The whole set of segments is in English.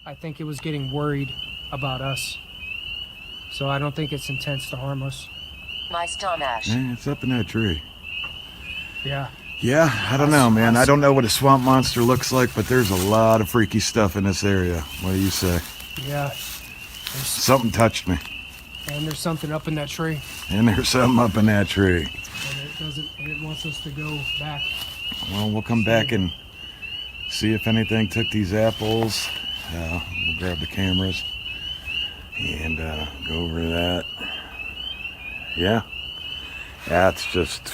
I think it was getting worried about us. So I don't think its intends to harm us. My stomach. It's up in that tree. Yeah. Yeah, I don't know, man. I don't know what a swamp monster looks like, but there's a lot of freaky stuff in this area. What do you say? Yeah. Something touched me. And there's something up in that tree. And there's something up in that tree. And it wants us to go back. Well, we'll come back and see if anything took these apples. We'll grab the cameras and go over that. Yeah. That's just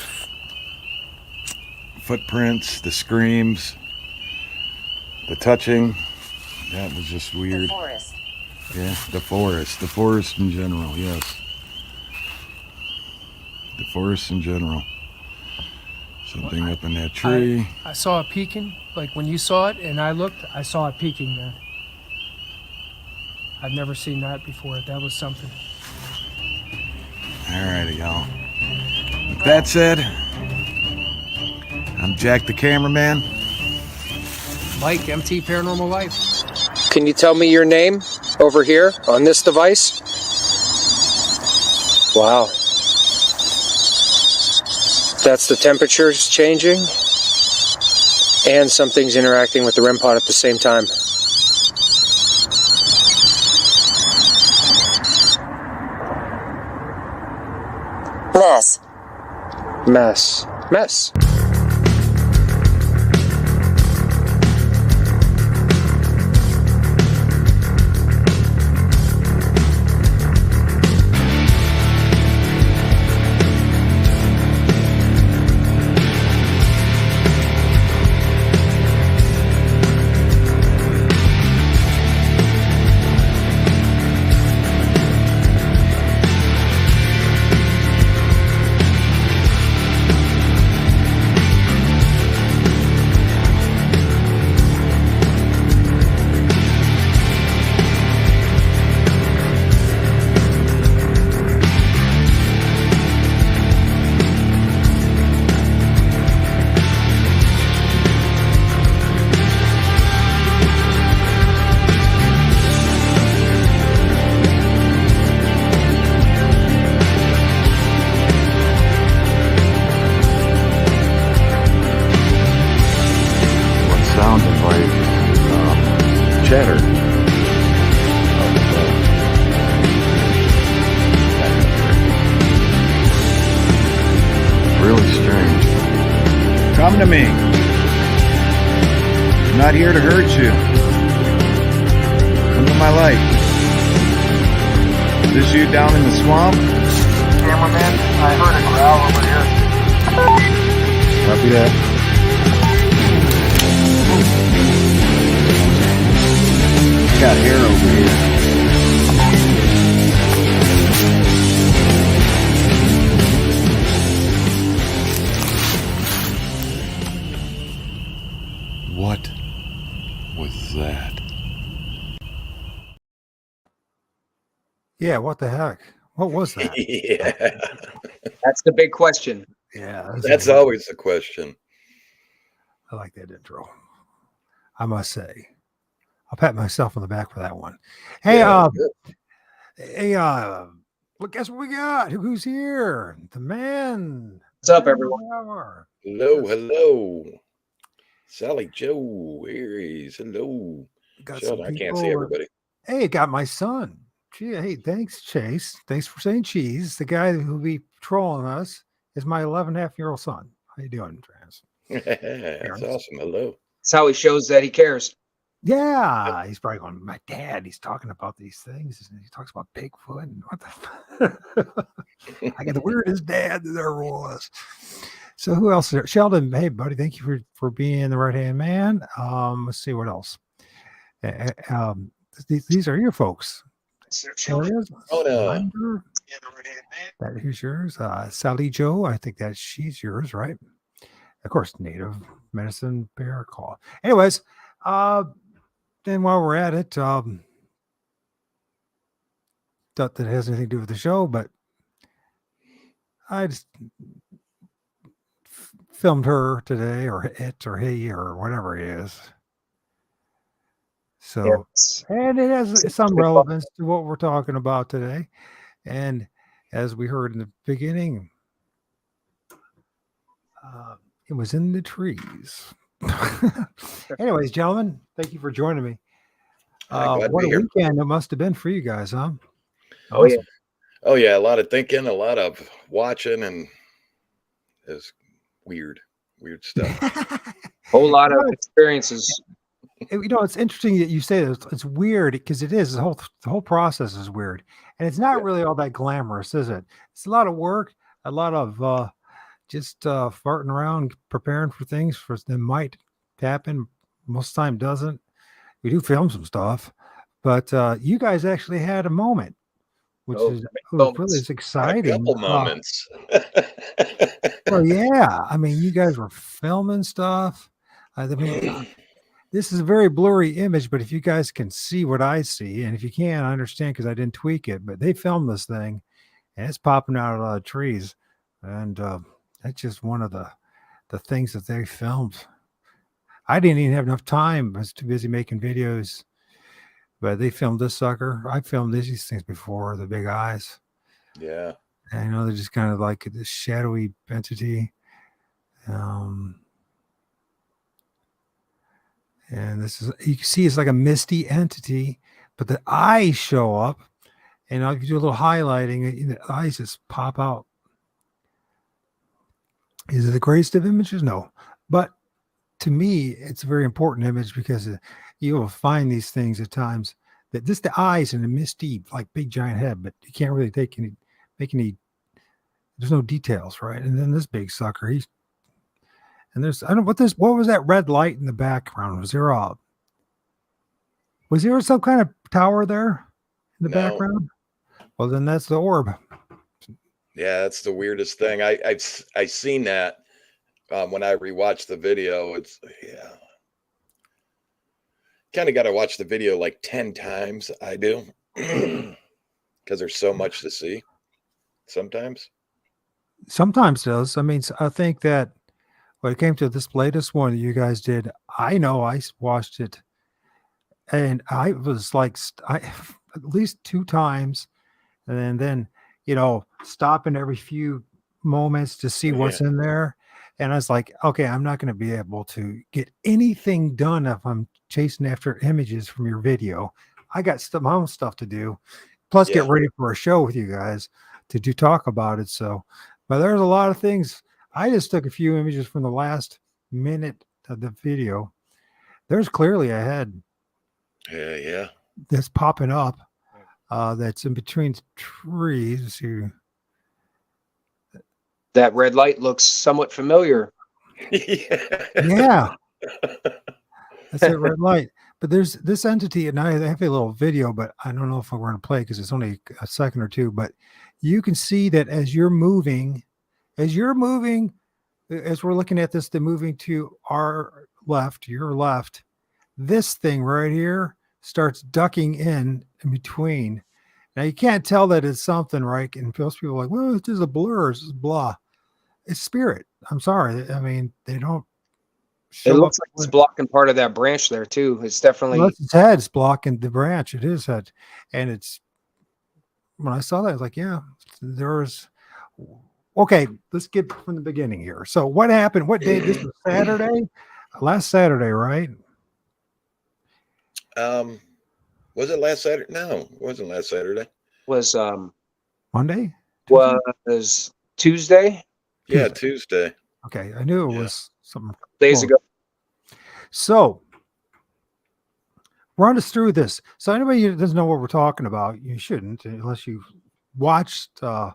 footprints, the screams, the touching. That was just weird. The forest. Yeah, the forest in general, yes. The forest in general. Something up in that tree. I saw it peeking, like when you saw it and I looked, I saw it peeking there. I've never seen that before. That was something. Alrighty, y'all. With that said, I'm Jack the cameraman. Mike, MT Paranormal Life. Can you tell me your name over here on this device? Wow. That's the temperature's changing and something's interacting with the REM pod at the same time. Mess. Chatter. Really strange. Come to me. I'm not here to hurt you. Come to my light. Is this you down in the swamp? Cameraman, I heard a growl over here. Copy that. Got hair over here. What was that? Yeah, what the heck? What was that? Yeah, That's the big question. Yeah, that's always the question. I like that intro. I must say. I'll pat myself on the back for that one. Hey, Yeah, look, guess what we got? Who's here? The man. What's up, everyone? Hello. Sally Joe, Aries, hello. Got Sheldon, some I can't people. see everybody. Hey, got my son. Gee, hey, thanks, Chase. Thanks for saying cheese. The guy who'll be trolling us is my 11.5-year-old son. How you doing, Trans? That's awesome. Hello. That's how he shows that he cares. Yeah, he's probably going, my dad, he's talking about these things. He talks about Bigfoot and what the I got the weirdest dad that there was. So who else is there? Sheldon, hey buddy, thank you for being the right-hand man. Let's see what else. These are your folks. Oh no. That is yours. Sally Joe, I think that she's yours, right? Of course, Native Medicine Bear Call. Anyways, then while we're at it, not that it has anything to do with the show, but I just filmed her today, or it, or he, or whatever it is, So, Yes. and it has some relevance to what we're talking about today. And as we heard in the beginning, it was in the trees. Anyways, gentlemen, thank you for joining me. Glad to What be a here. weekend it must have been for you guys, huh? Oh, yeah. Oh yeah, a lot of thinking, a lot of watching, and it's weird stuff. Whole lot You of know, experiences. it's interesting that you say that it's weird because it is. The whole process is weird, and it's not Yeah. really all that glamorous, is it? It's a lot of work, a lot of just farting around, preparing for things for that might happen. Most of the time, doesn't. We do film some stuff, but you guys actually had a moment, which Oh, is was really moments. is Had a exciting. couple moments. Well, yeah, I mean, you guys were filming stuff. I mean, this is a very blurry image, but if you guys can see what I see, and if you can't, I understand because I didn't tweak it. But they filmed this thing, and it's popping out of a lot of trees, and that's just one of the things that they filmed. I didn't even have enough time. I was too busy making videos. But they filmed this sucker. I filmed these things before, the big eyes. Yeah. And they're just kind of like this shadowy entity. And this is, you can see it's like a misty entity, but the eyes show up. And if you do a little highlighting, the eyes just pop out. Is it the greatest of images? No. But to me, it's a very important image because you will find these things at times that just the eyes and the misty, like big giant head, but you can't really make any, there's no details, right? And then this big sucker, I don't know what was that red light in the background? Was there some kind of tower there in the No. background? Well, then that's the orb. Yeah, that's the weirdest thing. I seen that when I rewatched the video. It's kind of got to watch the video like 10 times. I do because there's so much to see. Sometimes. Does. I mean, I think that when it came to this latest one that you guys did, I know I watched it and I was like, at least 2 times. And then, stopping every few moments to see what's in there. And I was like, okay, I'm not going to be able to get anything done if I'm chasing after images from your video. I got my own stuff to do, plus get ready for a show with you guys to talk about it. So, but there's a lot of things. I just took a few images from the last minute of the video. There's clearly a head. Yeah. That's popping up. That's in between trees. That red light looks somewhat familiar. Yeah. That's that red light. But there's this entity, and I have a little video, but I don't know if we're going to play because it's only a second or two. But you can see that as you're moving, as we're looking at this, they're moving to our left, your left. This thing right here starts ducking in between. Now you can't tell that it's something, right? And most people are like, well, it's just a blur, it's just blah. It's spirit. I'm sorry. I mean, they don't show It looks up. like it's blocking part of that branch there too. It's definitely Well, its head's blocking the branch. It is head. And it's when I saw that, I was like, yeah, there's okay, let's get from the beginning here. So what happened? What day? This was Saturday? Last Saturday, right? Was it last Saturday? No, it wasn't last Saturday. was Monday? was Tuesday. Yeah, Tuesday. Okay, I knew it was something Days ago. So run us through this. So anybody who doesn't know what we're talking about, you shouldn't unless you watched the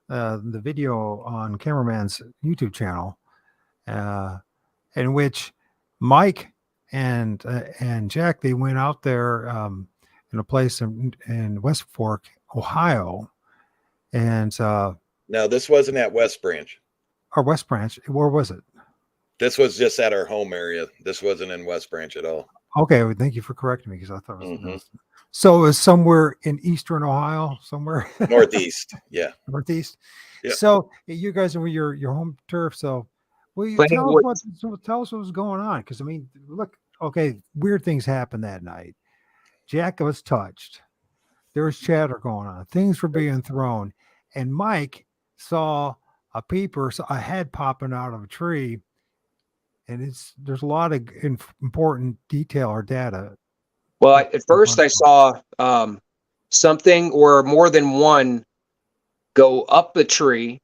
video on CameraMan's YouTube channel, in which Mike and Jack, they went out there in a place in West Fork, Ohio, and No, this wasn't at West Branch. or West Branch. Where was it? This was just at our home area. This wasn't in West Branch at all. Okay, well, thank you for correcting me because I thought it was. So it was somewhere in eastern Ohio, somewhere Northeast. Yeah. northeast. Yep. So you guys are your home turf. So will you tell us what was going on? Because I mean, look, okay, weird things happened that night. Jack was touched. There was chatter going on. Things were being thrown. And Mike saw a peeper, a head popping out of a tree. And there's a lot of important detail or data. Well, at first I saw something or more than one go up the tree.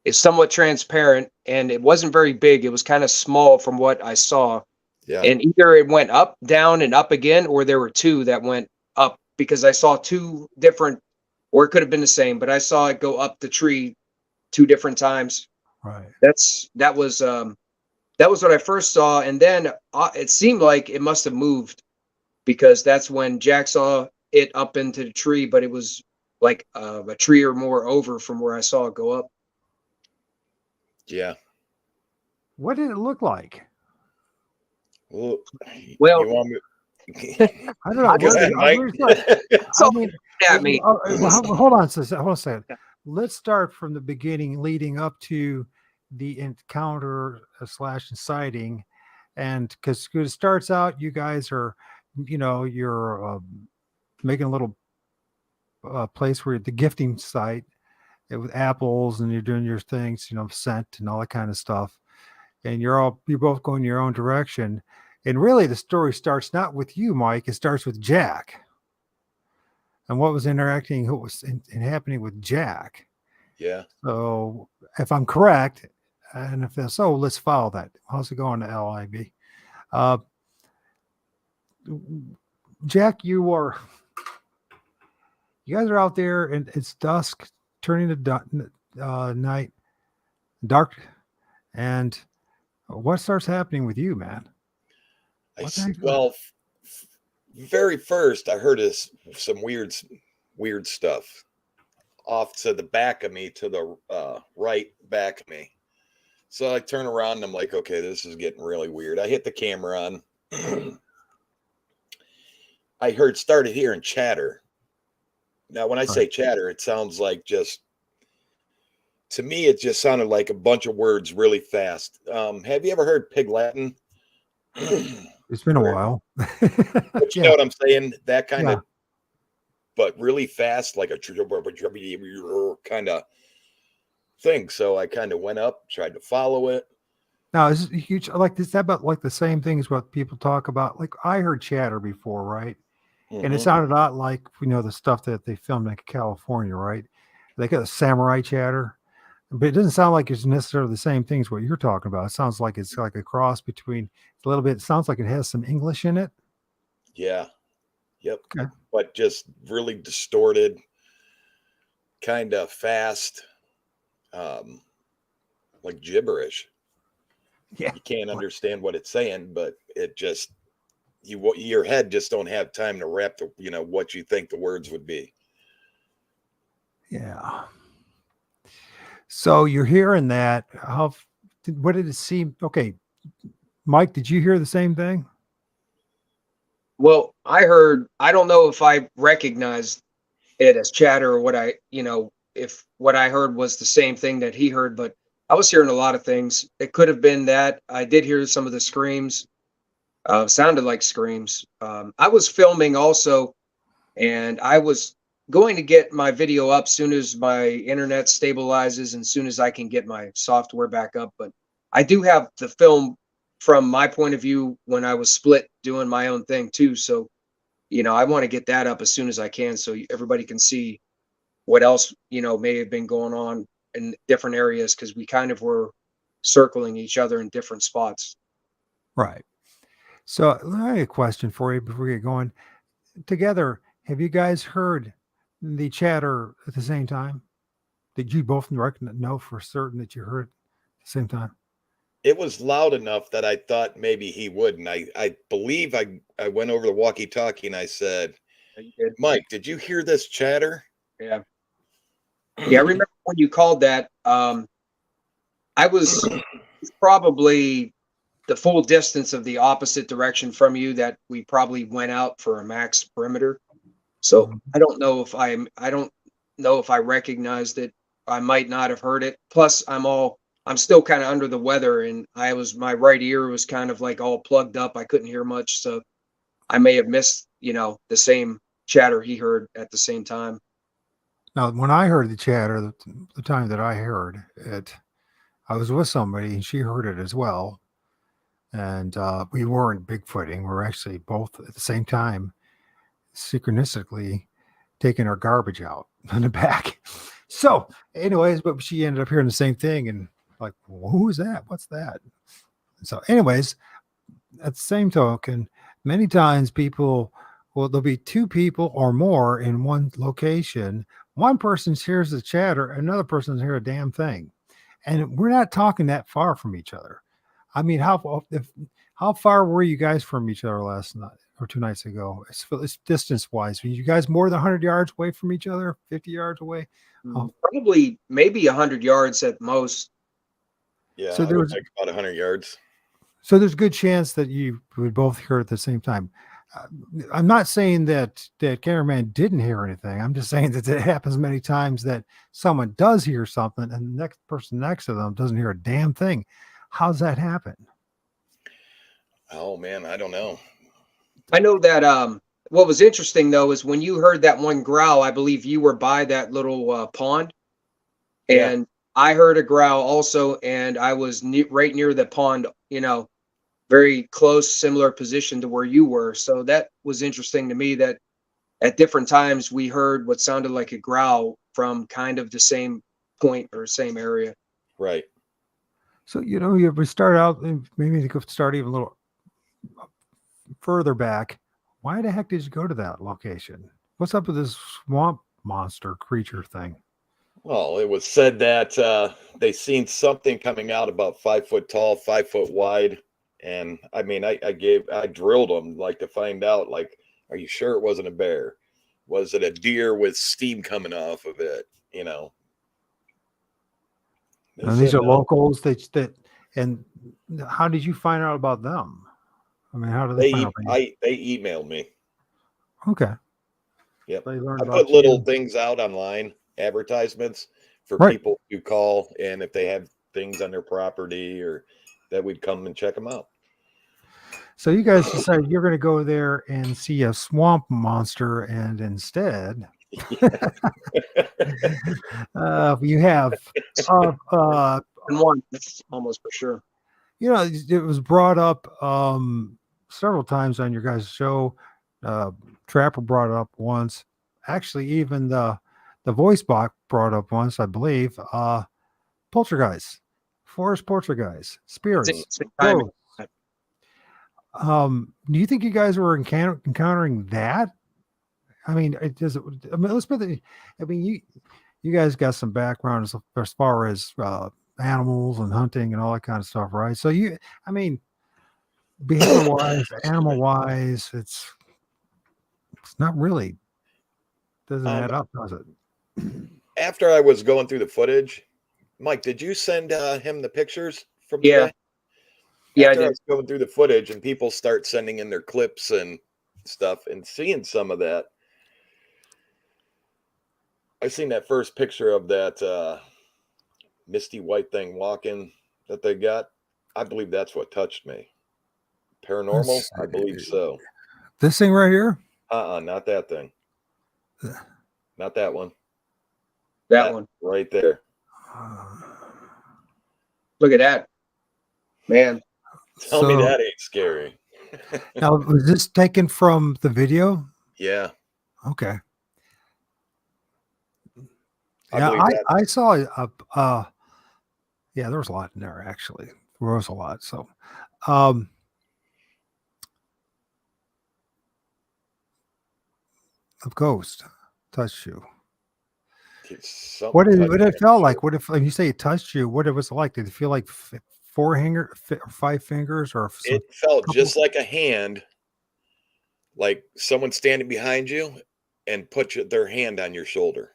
It's somewhat transparent, and it wasn't very big. It was kind of small from what I saw. Yeah. And either it went up, down, and up again, or there were two that went up, because I saw two different, or it could have been the same, but I saw it go up the tree two different times. Right. That was what I first saw, and then it seemed like it must have moved, because that's when Jack saw it up into the tree, but it was like a tree or more over from where I saw it go up. Yeah. What did it look like? Well, Well, you want me? I don't know. Go ahead, Mike. I mean, At me. hold on a second. Let's start from the beginning, leading up to the encounter / sighting, and because it starts out, you guys are, you're making a little place where the gifting site with apples, and you're doing your things, scent and all that kind of stuff, and you're both going your own direction. And really, the story starts not with you, Mike. It starts with Jack, and what was happening with Jack. Yeah. So, if I'm correct, and if that's so, let's follow that. How's it going to LIB? Jack, you guys are out there, and it's dusk, turning to night, dark, and what starts happening with you, man? Well, very first I heard some weird stuff off to the back of me, to the right back of me. So I turn around and I'm like, okay, this is getting really weird. I hit the camera on. I started hearing chatter. Now, when I say chatter, it sounds like to me, it just sounded like a bunch of words really fast. Have you ever heard Pig Latin? It's been a while. But you know what I'm saying? That kind of, but really fast, like a kind of thing. So I kind of went up, tried to follow it. Now, is it huge? Like, is that about like the same thing as what people talk about? Like, I heard chatter before, right? Mm-hmm. And it sounded a lot like, the stuff that they filmed in California, right? They got a samurai chatter, but it doesn't sound like it's necessarily the same thing as what you're talking about. It sounds like it's like a cross between a little bit. It sounds like it has some English in it. Yeah. Yep. Okay. But just really distorted, kind of fast, like gibberish. Yeah. You can't understand what it's saying, but it just, your head just don't have time to wrap what you think the words would be. Yeah. So you're hearing that. What did it seem? Okay. Mike, did you hear the same thing? Well, I don't know if I recognized it as chatter or if what I heard was the same thing that he heard, but I was hearing a lot of things. It could have been that. I did hear some of the screams. Sounded like screams. I was filming also, and I was going to get my video up soon as my internet stabilizes and soon as I can get my software back up. But I do have the film from my point of view when I was split doing my own thing too. So, I want to get that up as soon as I can so everybody can see what else, may have been going on in different areas, because we kind of were circling each other in different spots. Right. So I have a question for you before we get going. Together, have you guys heard the chatter at the same time? Did you both know for certain that you heard at the same time? It was loud enough that I thought maybe he would. And I believe I went over the walkie-talkie and I said, Mike, did you hear this chatter? Yeah. Yeah, I remember when you called that. I was probably the full distance of the opposite direction from you that we probably went out for a max perimeter. So I don't know if I recognized it. I might not have heard it. Plus I'm still kind of under the weather, and my right ear was kind of like all plugged up. I couldn't hear much. So I may have missed you know, the same chatter he heard at the same time. Now, when I heard the chatter, the time that I heard it, I was with somebody and she heard it as well. And we weren't Bigfooting. We were actually both at the same time, synchronistically taking our garbage out in the back. So, anyways, but she ended up hearing the same thing and like, well, who is that? What's that? So, anyways, at the same token, many times people, well, there'll be two people or more in one location. One person hears the chatter, another person hears a damn thing. And we're not talking that far from each other. I mean, how far were you guys from each other last night or 2 nights ago? It's distance wise. Were you guys more than 100 yards away from each other, 50 yards away? Probably maybe 100 yards at most. Yeah, So I would think about 100 yards. So there's a good chance that you would both hear at the same time. I'm not saying that cameraman didn't hear anything. I'm just saying that it happens many times that someone does hear something and the next person next to them doesn't hear a damn thing. How's that happen? Oh man, I don't know. I know that what was interesting though is when you heard that one growl, I believe you were by that little pond, and I heard a growl also, and I was right near the pond, you know, very close, similar position to where you were. So that was interesting to me that at different times we heard what sounded like a growl from kind of the same point or same area. Right. So, you know, we start out, maybe to start even a little further back. Why the heck did you go to that location? What's up with this swamp monster creature thing? Well, it was said that they seen something coming out about 5 foot tall, 5 foot wide. And I mean, I drilled them like to find out, like, are you sure it wasn't a bear? Was it a deer with steam coming off of it? You know. And these are locals and how did you find out about them? I mean, how do they find out about you? They emailed me. Okay. Yep. They learned I about put little things out online, advertisements for people to call, and if they have things on their property or that we'd come and check them out. So you guys decided you're going to go there and see a swamp monster, and instead, you have one, almost for sure. You know, it was brought up several times on your guys' show. Trapper brought it up once. Actually, even the voice box brought up once, I believe. Poltergeist, forest poltergeist, spirits. Do you think you guys were encountering that? I mean, let's put the. I mean, you guys got some background as far as animals and hunting and all that kind of stuff, right? So I mean, behavior wise, animal wise, it's not really doesn't add up, does it? After I was going through the footage, Mike, did you send him the pictures from today? Yeah, After I was going through the footage and people start sending in their clips and stuff and seeing some of that, I seen that first picture of that misty white thing walking that they got. I believe that's what touched me. Paranormal? I believe so. This thing right here? Not that thing. Not that one. That one. Right there. Look at that. Man. Tell me that ain't scary. Now, was this taken from the video? Yeah. Okay. Yeah, I saw yeah, there was a lot in there actually. There was a lot. So of ghost touched you. What did it felt like? What if you say it touched you? What it was like? Did it feel like 5 fingers, or it felt just like a hand, like someone standing behind you and put their hand on your shoulder.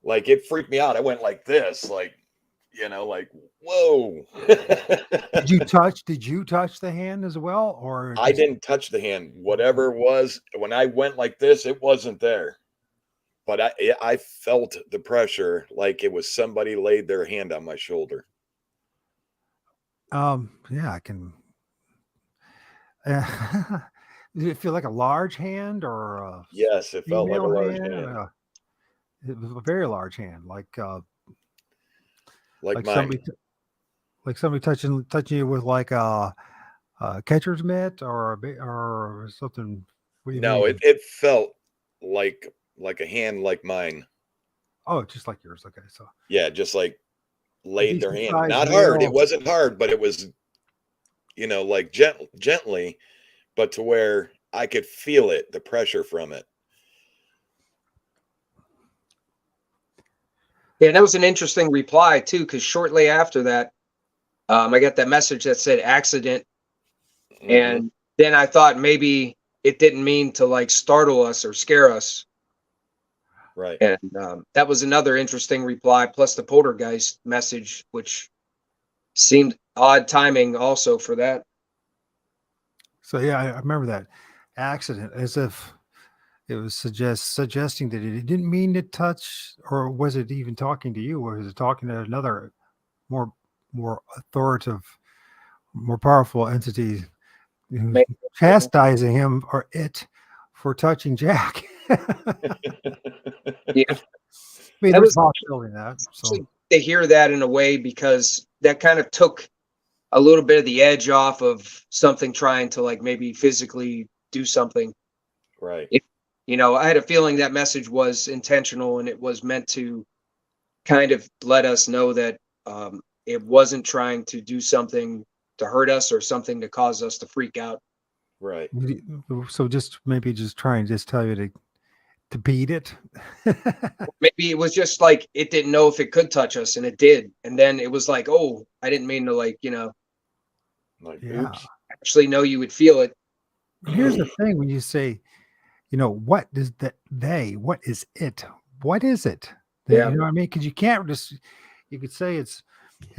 Like it freaked me out. I went like this, like, you know, like, whoa. Did you touch the hand as well? Or I didn't touch the hand. Whatever it was, when I went like this, it wasn't there. But I felt the pressure like it was somebody laid their hand on my shoulder. Yeah, I can. Did it feel like a large hand or a Yes, it felt like a female large hand? hand, It was a very large hand, like like mine. like somebody touching you with like a catcher's mitt or or something. What do you No, mean? it felt like a hand like mine. Oh, just like yours. Okay, so Yeah, just like a laid their decent hand. sized Not hard. It male. wasn't hard, but it was, like gently, but to where I could feel it, the pressure from it. Yeah, that was an interesting reply too, because shortly after that, I got that message that said accident, Hmm. and then I thought maybe it didn't mean to like startle us or scare us, Right. and that was another interesting reply. Plus the poltergeist message, which seemed odd timing also for that. So yeah, I remember that accident as if it was suggesting that it didn't mean to touch, or was it even talking to you, or was it talking to another more more authoritative, more powerful entity who's Maybe, yeah. chastising him or it for touching Jack? I Yeah, mean, that there's was a possibility in that. So actually to hear that in a way because that kind of took a little bit of the edge off of something trying to like maybe physically do something. Right. It, I had a feeling that message was intentional and it was meant to kind of let us know that it wasn't trying to do something to hurt us or something to cause us to freak out. Right. so just maybe just try and just tell you to beat it. Maybe it was just like it didn't know if it could touch us and it did. And then it was like, oh, I didn't mean to like, Like, Yeah. oops. actually know you would feel it. And here's the thing: when you say, what does that what is it? What is it? Yeah. You know what I mean? Because you can't just, you could say it's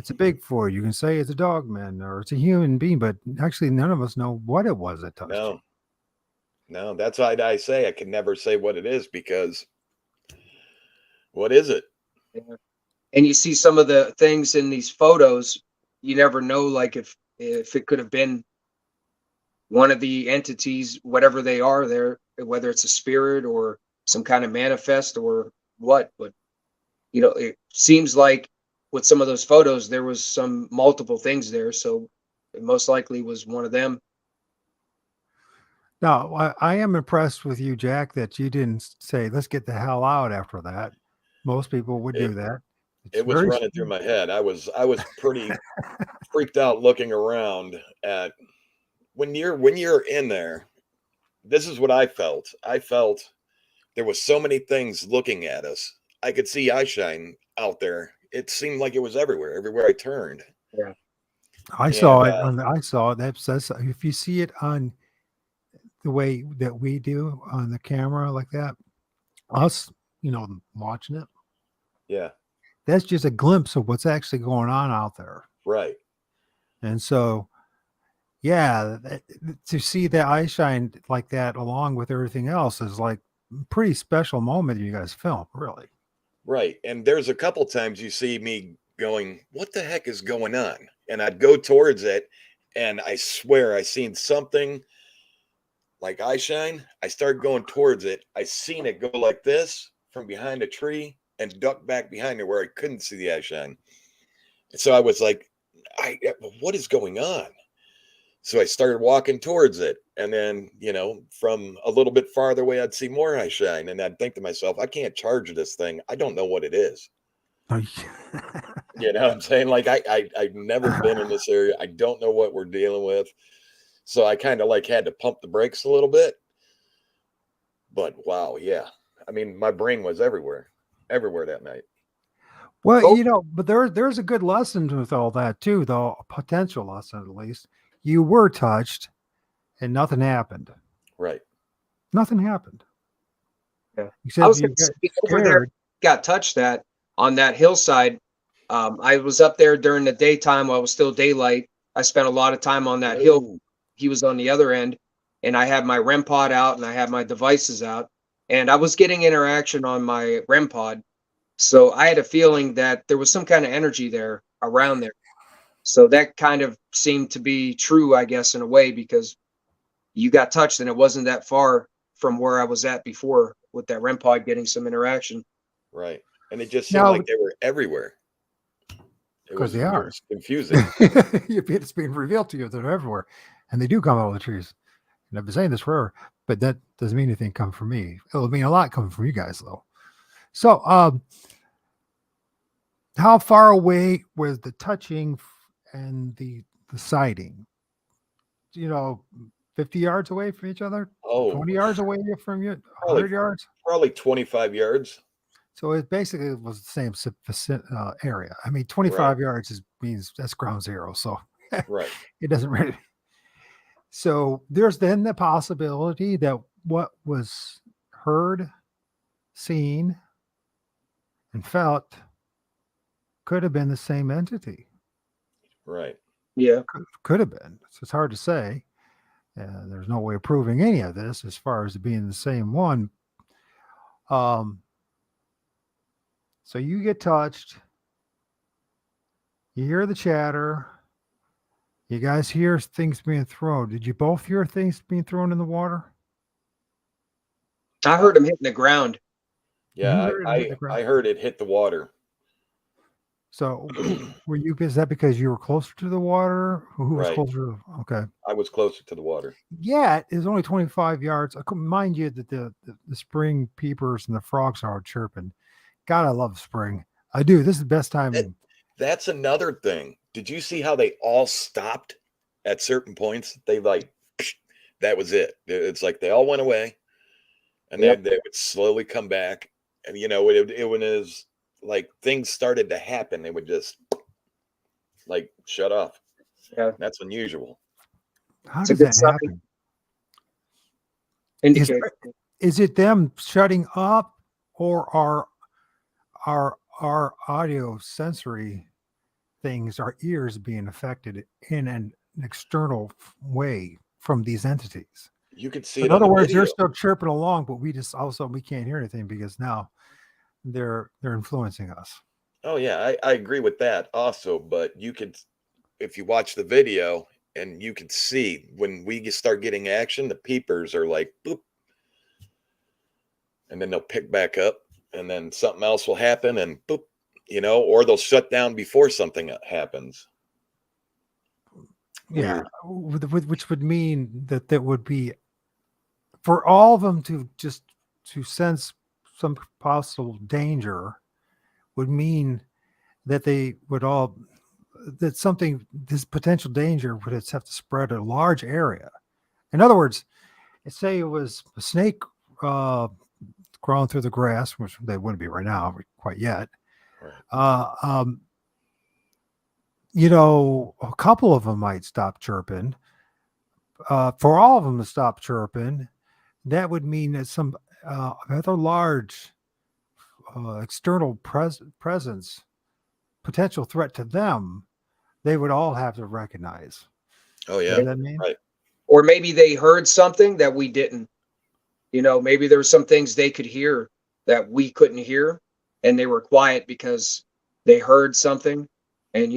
a Bigfoot, you can say it's a dogman or it's a human being, but actually none of us know what it was that touched you. No, no, that's why I say I can never say what it is because what is it? Yeah. And you see some of the things in these photos, you never know like if it could have been one of the entities, whatever they are there, whether it's a spirit or some kind of manifest or what. But it seems like with some of those photos, there was some multiple things there. So it most likely was one of them. Now, I am impressed with you, Jack, that you didn't say, let's get the hell out after that. Most people would It do that. It's it was very, running through my head. I was pretty freaked out looking around at when you're in there. This is what I felt. I felt there was so many things looking at us. I could see eye shine out there. It seemed like it was everywhere I turned. Yeah. I And saw it I saw it. That's if you see it on the way that we do on the camera like that, us, watching it, yeah, that's just a glimpse of what's actually going on out there. right. And so, yeah, to see the eye shine like that along with everything else is like a pretty special moment you guys film, really. Right. And there's a couple times you see me going, what the heck is going on? And I'd go towards it and I swear I seen something like eye shine. I started going towards it. I seen it go like this from behind a tree and duck back behind it where I couldn't see the eye shine. And so I was like, what is going on? So I started walking towards it. And then, from a little bit farther away, I'd see more eye shine. And I'd think to myself, I can't charge this thing. I don't know what it is. Oh, You know what I'm saying? Like I've never been in this area. I don't know what we're dealing with. So I kind of like had to pump the brakes a little bit. But wow, yeah. I mean, my brain was everywhere that night. Well, Oh, but there's a good lesson with all that too, though, a potential lesson at least. You were touched and nothing happened. Right. Nothing happened. yeah. I Except was you going to got say over there, scared. got touched that on that hillside. I was up there during the daytime while it was still daylight. I spent a lot of time on that hill. Ooh, He was on the other end, and I had my REM pod out and I had my devices out, and I was getting interaction on my REM pod. So I had a feeling that there was some kind of energy there around there. So that kind of seemed to be true, I guess, in a way, because you got touched, and it wasn't that far from where I was at before with that REM pod getting some interaction. Right. And it just seemed Now, like they were everywhere. because they It are. was confusing. It's being revealed to you that they're everywhere, and they do come out of the trees. And I've been saying this forever, but that doesn't mean anything coming from me. It'll mean a lot coming from you guys, though. So, how far away was the touching and the sighting? 50 yards away from each other, Oh, 20 yards away from you, 100 yards. probably 25 yards. So it basically was the same area. I mean, 25 yards means that's ground zero. So Right. it doesn't really. So there's then the possibility that what was heard, seen, and felt could have been the same entity. Right. Yeah. Could have been. So it's hard to say. There's no way of proving any of this as far as it being the same one. So you get touched. You hear the chatter. You guys hear things being thrown. Did you both hear things being thrown in the water? I heard him hitting the ground. Yeah, heard it hit the ground? I heard it hit the water. So were you, is that because you were closer to the water? Who was Right. closer? Okay. I was closer to the water. Yeah, it's only 25 yards. Mind you that the spring peepers and the frogs are chirping. God, I love spring. I do. This is the best time. That's another thing. Did you see how they all stopped at certain points? They that was it. It's like they all went away, and then they would slowly come back. And it was like things started to happen, they would just like shut off. Yeah, that's unusual. How It's a does good that sign. happen? Indicator. Is it them shutting up, or are our audio sensory things, our ears being affected in an external way from these entities? You could see In it on other the words, video. they're still chirping along, but we just all of a sudden we can't hear anything because now they're influencing us. Oh yeah, I agree with that also. But you could, if you watch the video, and you could see when we start getting action, the peepers are like boop, and then they'll pick back up, and then something else will happen, and boop, or they'll shut down before something happens. Yeah, which would mean that would be for all of them to sense some possible danger would mean that they would all this potential danger would have to spread a large area. In other words, say it was a snake crawling through the grass, which they wouldn't be right now quite yet. Right. A couple of them might stop chirping. For all of them to stop chirping, that would mean that some other large external presence, potential threat to them, they would all have to recognize. Oh yeah, You know what I mean? right. Or maybe they heard something that we didn't. Maybe there were some things they could hear that we couldn't hear, and they were quiet because they heard something. And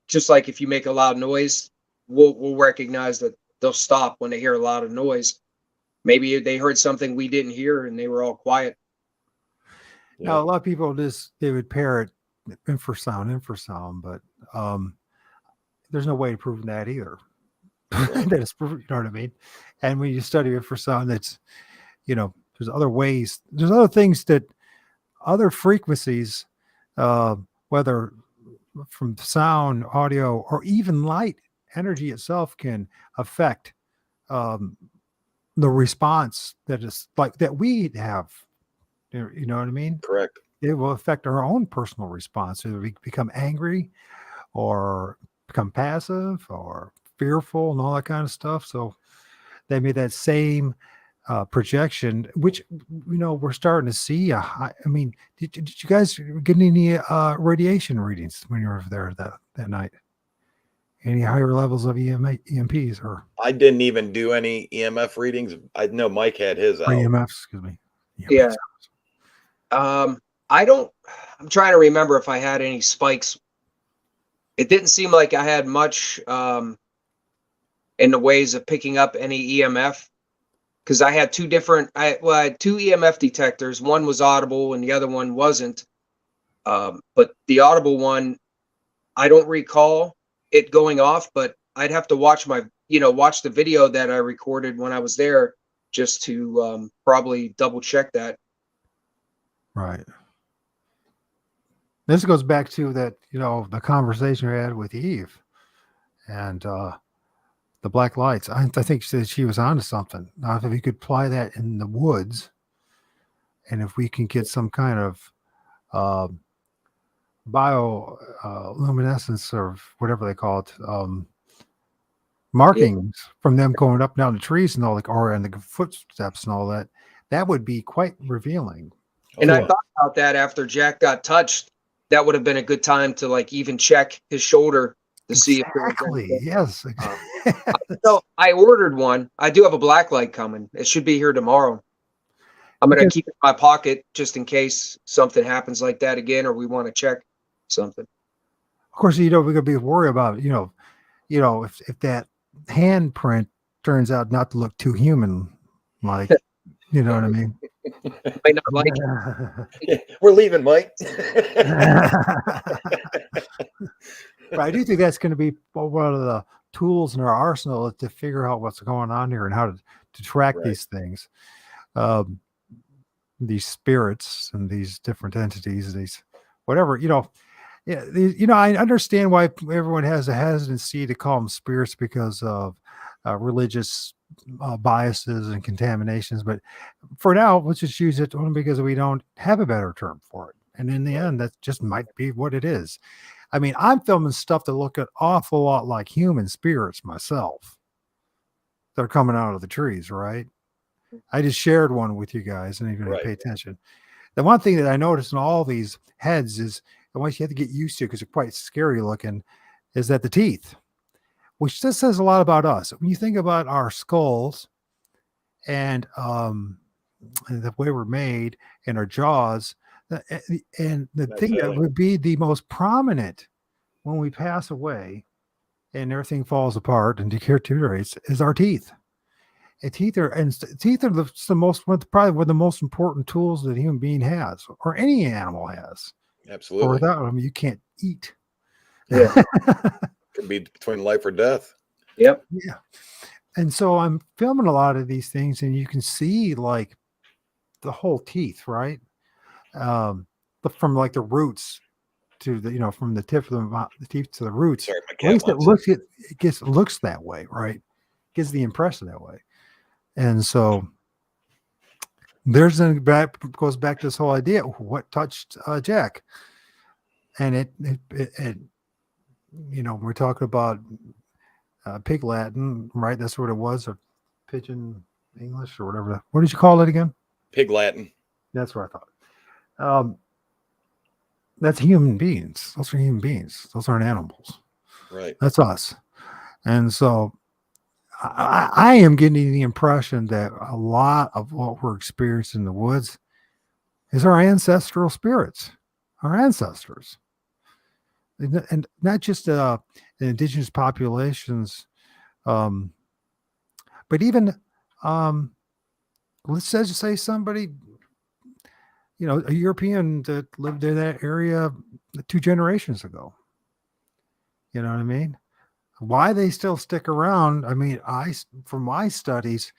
just like if you make a loud noise, we'll recognize that they'll stop when they hear a lot of noise. Maybe they heard something we didn't hear, and they were all quiet. Now, a lot of people they would parrot infrasound, but there's no way to prove that either. That is, you know what I mean? And when you study infrasound, that's there's other ways, there's other things that other frequencies, whether from sound, audio, or even light energy itself, can affect the response that is like that we have. You know what I mean? Correct. It will affect our own personal response. Either we become angry or become passive or fearful and all that kind of stuff. So they made that same projection, which we're starting to see. Did you guys get any radiation readings when you were there that night? Any higher levels of EMPs or? I didn't even do any EMF readings. I know Mike had his out. EMFs, excuse me. Yeah. I'm trying to remember if I had any spikes. It didn't seem like I had much in the ways of picking up any EMF. Because I had I had two EMF detectors. One was audible and the other one wasn't. But the audible one, I don't recall it going off, but I'd have to watch watch the video that I recorded when I was there just to probably double check that. Right. This goes back to that, the conversation we had with Eve and the black lights. I think she was onto something. Now, if we could apply that in the woods, and if we can get some kind of bioluminescence or whatever they call it, markings from them going up and down the trees and all, and the footsteps and all that, that would be quite revealing. And I thought about that after Jack got touched. That would have been a good time to even check his shoulder to see if there was anything. Yes. So I ordered one. I do have a black light coming. It should be here tomorrow. I'm going to keep it in my pocket just in case something happens like that again, or we want to check something. Of course, we're going to be worried about, if that handprint turns out not to look too human, like, you know what I mean? Might not like it. We're leaving, Mike. But I do think that's going to be one of the tools in our arsenal to figure out what's going on here and how to track these things, these spirits and these different entities, these whatever, I understand why everyone has a hesitancy to call them spirits because of religious biases and contaminations. But for now, let's just use it only because we don't have a better term for it. And in the end, that just might be what it is. I mean, I'm filming stuff that look an awful lot like human spirits myself. They're coming out of the trees, right? I just shared one with you guys, and you're going to pay attention. The one thing that I noticed in all these heads is, and what you have to get used to because they're quite scary looking, is that the teeth, which this says a lot about us. When you think about our skulls and the way we're made and our jaws, and the thing that would be the most prominent when we pass away and everything falls apart and deteriorates is our teeth. And teeth are probably one of the most important tools that a human being has, or any animal has. Absolutely. Or without them, you can't eat. Yeah. Could be between life or death. Yep. Yeah. And so I'm filming a lot of these things, and you can see like the whole teeth, right? From like the roots to the, from the tip of the teeth to the roots. Sorry, At least it looks that way, right? Gives the impression that way. And so goes back to this whole idea, what touched Jack? And it we're talking about pig Latin, right? That's what it was, or pigeon English or whatever. What did you call it again? Pig Latin. That's what I thought. That's human beings. Those are human beings. Those aren't animals. Right. That's us. And so I am getting the impression that a lot of what we're experiencing in the woods is our ancestral spirits, our ancestors. And not just the indigenous populations, but even, let's say somebody, a European that lived in that area 2 generations ago. You know what I mean? Why they still stick around? I mean, from my studies,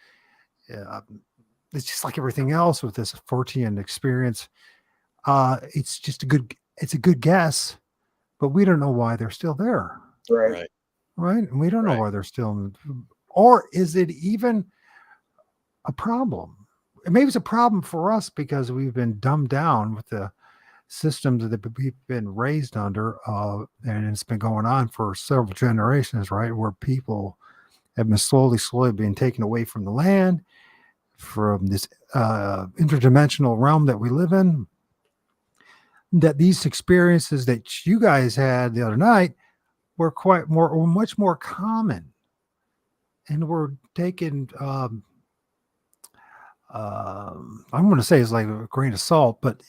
it's just like everything else with this Fortean experience. It's just a good guess, but we don't know why they're still there. Right. And we don't know why they're still, or is it even a problem? Maybe it's a problem for us because we've been dumbed down with the systems that we've been raised under, and it's been going on for several generations, right? Where people have been slowly being taken away from the land, from this interdimensional realm that we live in. That these experiences that you guys had the other night were much more common, and were taken. I'm going to say it's like a grain of salt, but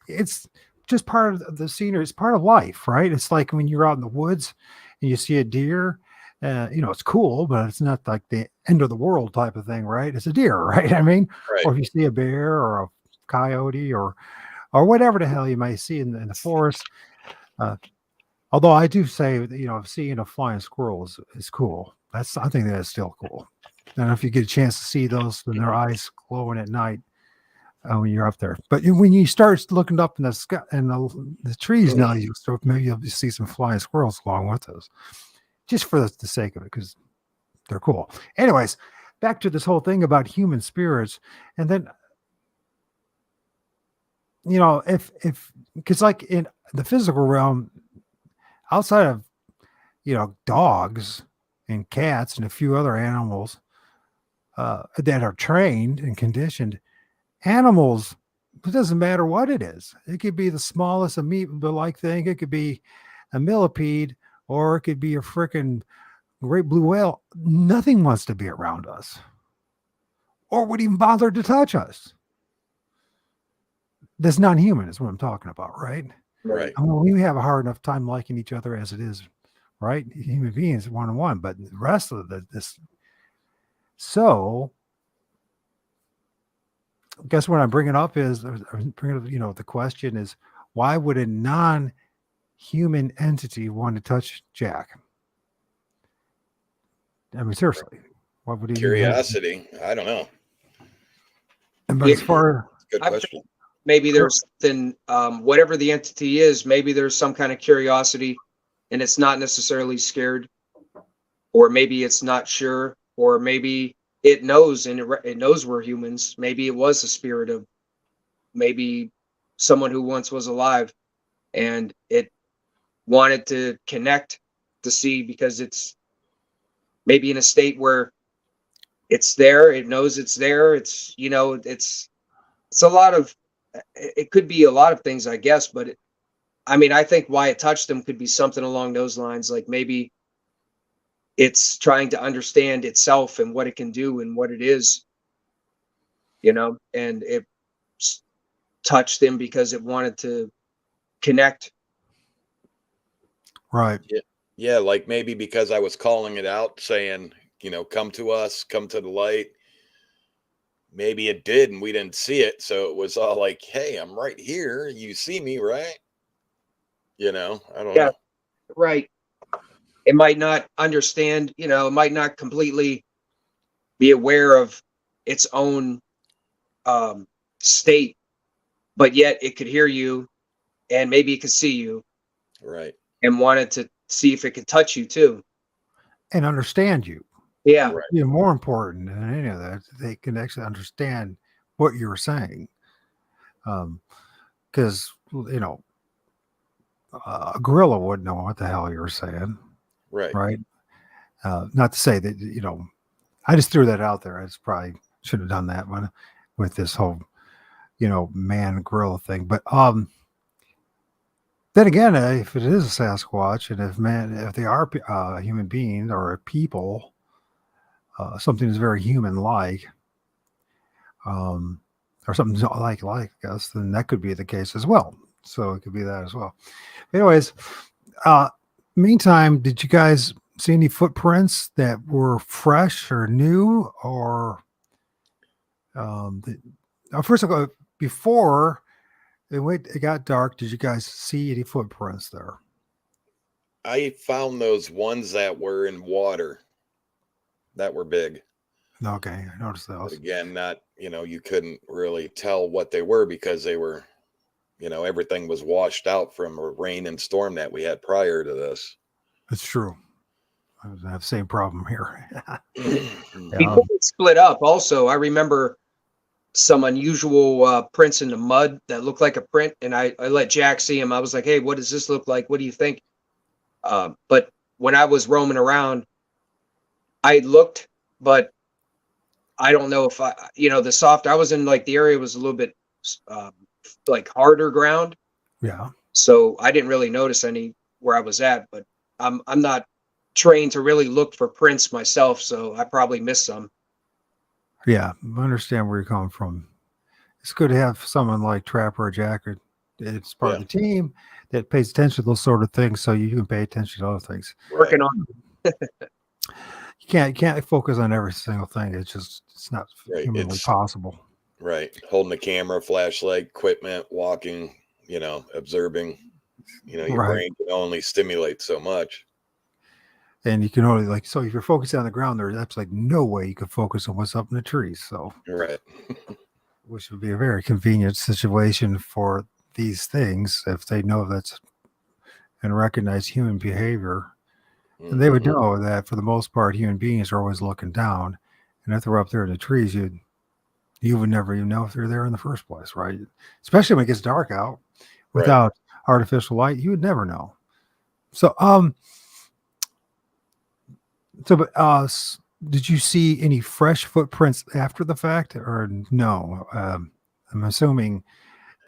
it's just part of the scenery. It's part of life, right? It's like when you're out in the woods and you see a deer It's cool, but it's not like the end of the world type of thing, right? It's a deer, right? I mean, Right. or if you see a bear or a coyote or whatever the hell you might see in the forest. Although I do say that, seeing a flying squirrel is cool. I think that is still cool. And if you get a chance to see those when their eyes glowing at night when you're up there, but when you start looking up in the sky and the trees now, maybe you'll see some flying squirrels along with those, just for the sake of it, because they're cool. Anyways, back to this whole thing about human spirits, and then if because like in the physical realm, outside of dogs and cats and a few other animals that are trained and conditioned, animals, it doesn't matter what it is. It could be the smallest amoeba-like thing. It could be a millipede, or it could be a freaking great blue whale. Nothing wants to be around us, or would even bother to touch us. That's non-human is what I'm talking about, right? Right. I mean, we have a hard enough time liking each other as it is, right? Human beings one-on-one, but the rest of this. So, guess what I'm bringing up is, the question is, why would a non-human entity want to touch Jack? I mean, seriously, why would he? Curiosity. I don't know. But as far, Good I question. maybe there's something, whatever the entity is, maybe there's some kind of curiosity and it's not necessarily scared, or maybe it's not sure, or maybe it knows and it knows we're humans. Maybe it was a spirit of maybe someone who once was alive and it wanted to connect to see, because it's maybe in a state where it's there, it knows it's there. It's a lot of, it could be a lot of things, I guess, but I think why it touched them could be something along those lines. Like maybe it's trying to understand itself and what it can do and what it is, and it touched them because it wanted to connect. right. Yeah, like maybe because I was calling it out, saying, come to us, come to the light. Maybe it did and we didn't see it. So it was all like, hey, I'm right here. You see me, right? I don't know. Right. It might not understand, it might not completely be aware of its own state, but yet it could hear you and maybe it could see you. Right. And wanted to see if it could touch you too. And understand you. Yeah. Right. More important than any of that, they can actually understand what you're saying. Because, a gorilla wouldn't know what the hell you're saying. Right. Right. Not to say that, I just threw that out there. I just probably should have done that one with this whole, man gorilla thing. But, then again, if it is a Sasquatch, and if they are human beings or a people, something that's very human-like, or something like us, then that could be the case as well. So it could be that as well. Anyways, meantime, did you guys see any footprints that were fresh or new, or first of all, before it got dark, did you guys see any footprints there? I found those ones that were in water that were big. Okay, I noticed those. But again, not, you couldn't really tell what they were because they were, everything was washed out from a rain and storm that we had prior to this. It's true. I have the same problem here. Before it split up, also, I remember some unusual prints in the mud that looked like a print, and I let Jack see him. I was like, hey, what does this look like? What do you think? But when I was roaming around, I looked, but I don't know if I was in, like, the area was a little bit like harder ground. Yeah. So I didn't really notice any where I was at, but I'm not trained to really look for prints myself, so I probably missed some. Yeah, I understand where you're coming from. It's good to have someone like Trapper or Jack, it's part of the team that pays attention to those sort of things, so you can pay attention to other things. Working on You can't focus on every single thing. It's not Right. humanly possible. Right. Holding the camera, flashlight, equipment, walking, observing, your Right. brain can only stimulate so much. And you can only so if you're focusing on the ground, there's absolutely no way you could focus on what's up in the trees. So, Right. which would be a very convenient situation for these things if they know that's and recognize human behavior. And they would Mhm. know that for the most part, human beings are always looking down. And if they're up there in the trees, you would never even know if they're there in the first place, right? Especially when it gets dark out Right. without artificial light, you would never know. So, but did you see any fresh footprints after the fact, or no? I'm assuming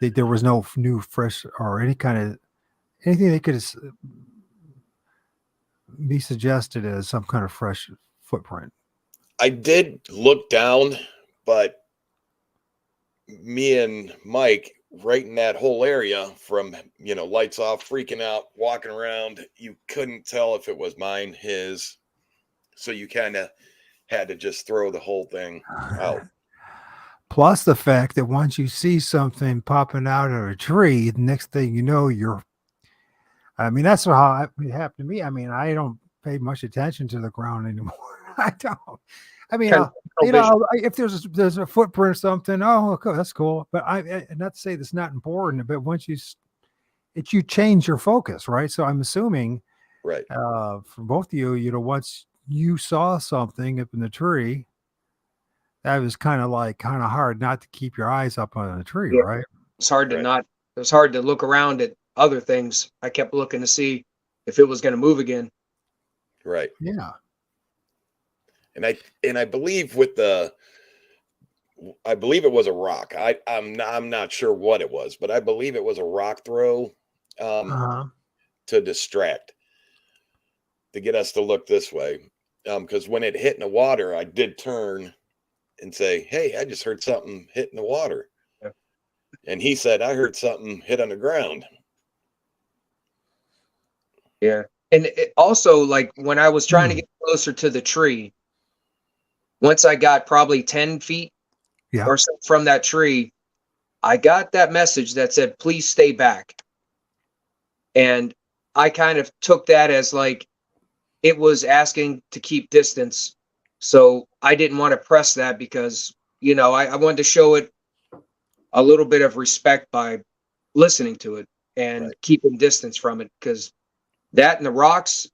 that there was no new fresh or any kind of anything that could be suggested as some kind of fresh footprint. I did look down, but me and Mike, right in that whole area from, lights off, freaking out, walking around, you couldn't tell if it was mine, his. So you kind of had to just throw the whole thing out. Plus the fact that once you see something popping out of a tree, the next thing you know, that's how it happened to me. I mean, I don't pay much attention to the ground anymore. I don't. I mean, Kind of if there's a footprint or something, oh, okay, that's cool. But not to say that's not important, but once you change your focus, right? So I'm assuming, Right. for both of you, once you saw something up in the tree, that was kind of hard not to keep your eyes up on the tree, Yeah. right? It's hard to Right. not. It was hard to look around at other things. I kept looking to see if it was going to move again. Right. Yeah. And I believe I believe it was a rock. I'm not sure what it was, but I believe it was a rock throw Uh-huh. to distract, to get us to look this way. Because when it hit in the water, I did turn and say, "Hey, I just heard something hit in the water." Yeah. And he said, "I heard something hit on the ground." Yeah. And it also, like when I was trying to get closer to the tree, once I got probably 10 feet Yeah. or so from that tree, I got that message that said, "Please stay back." And I kind of took that as like it was asking to keep distance. So I didn't want to press that because, I wanted to show it a little bit of respect by listening to it and Right. keeping distance from it. Because that and the rocks,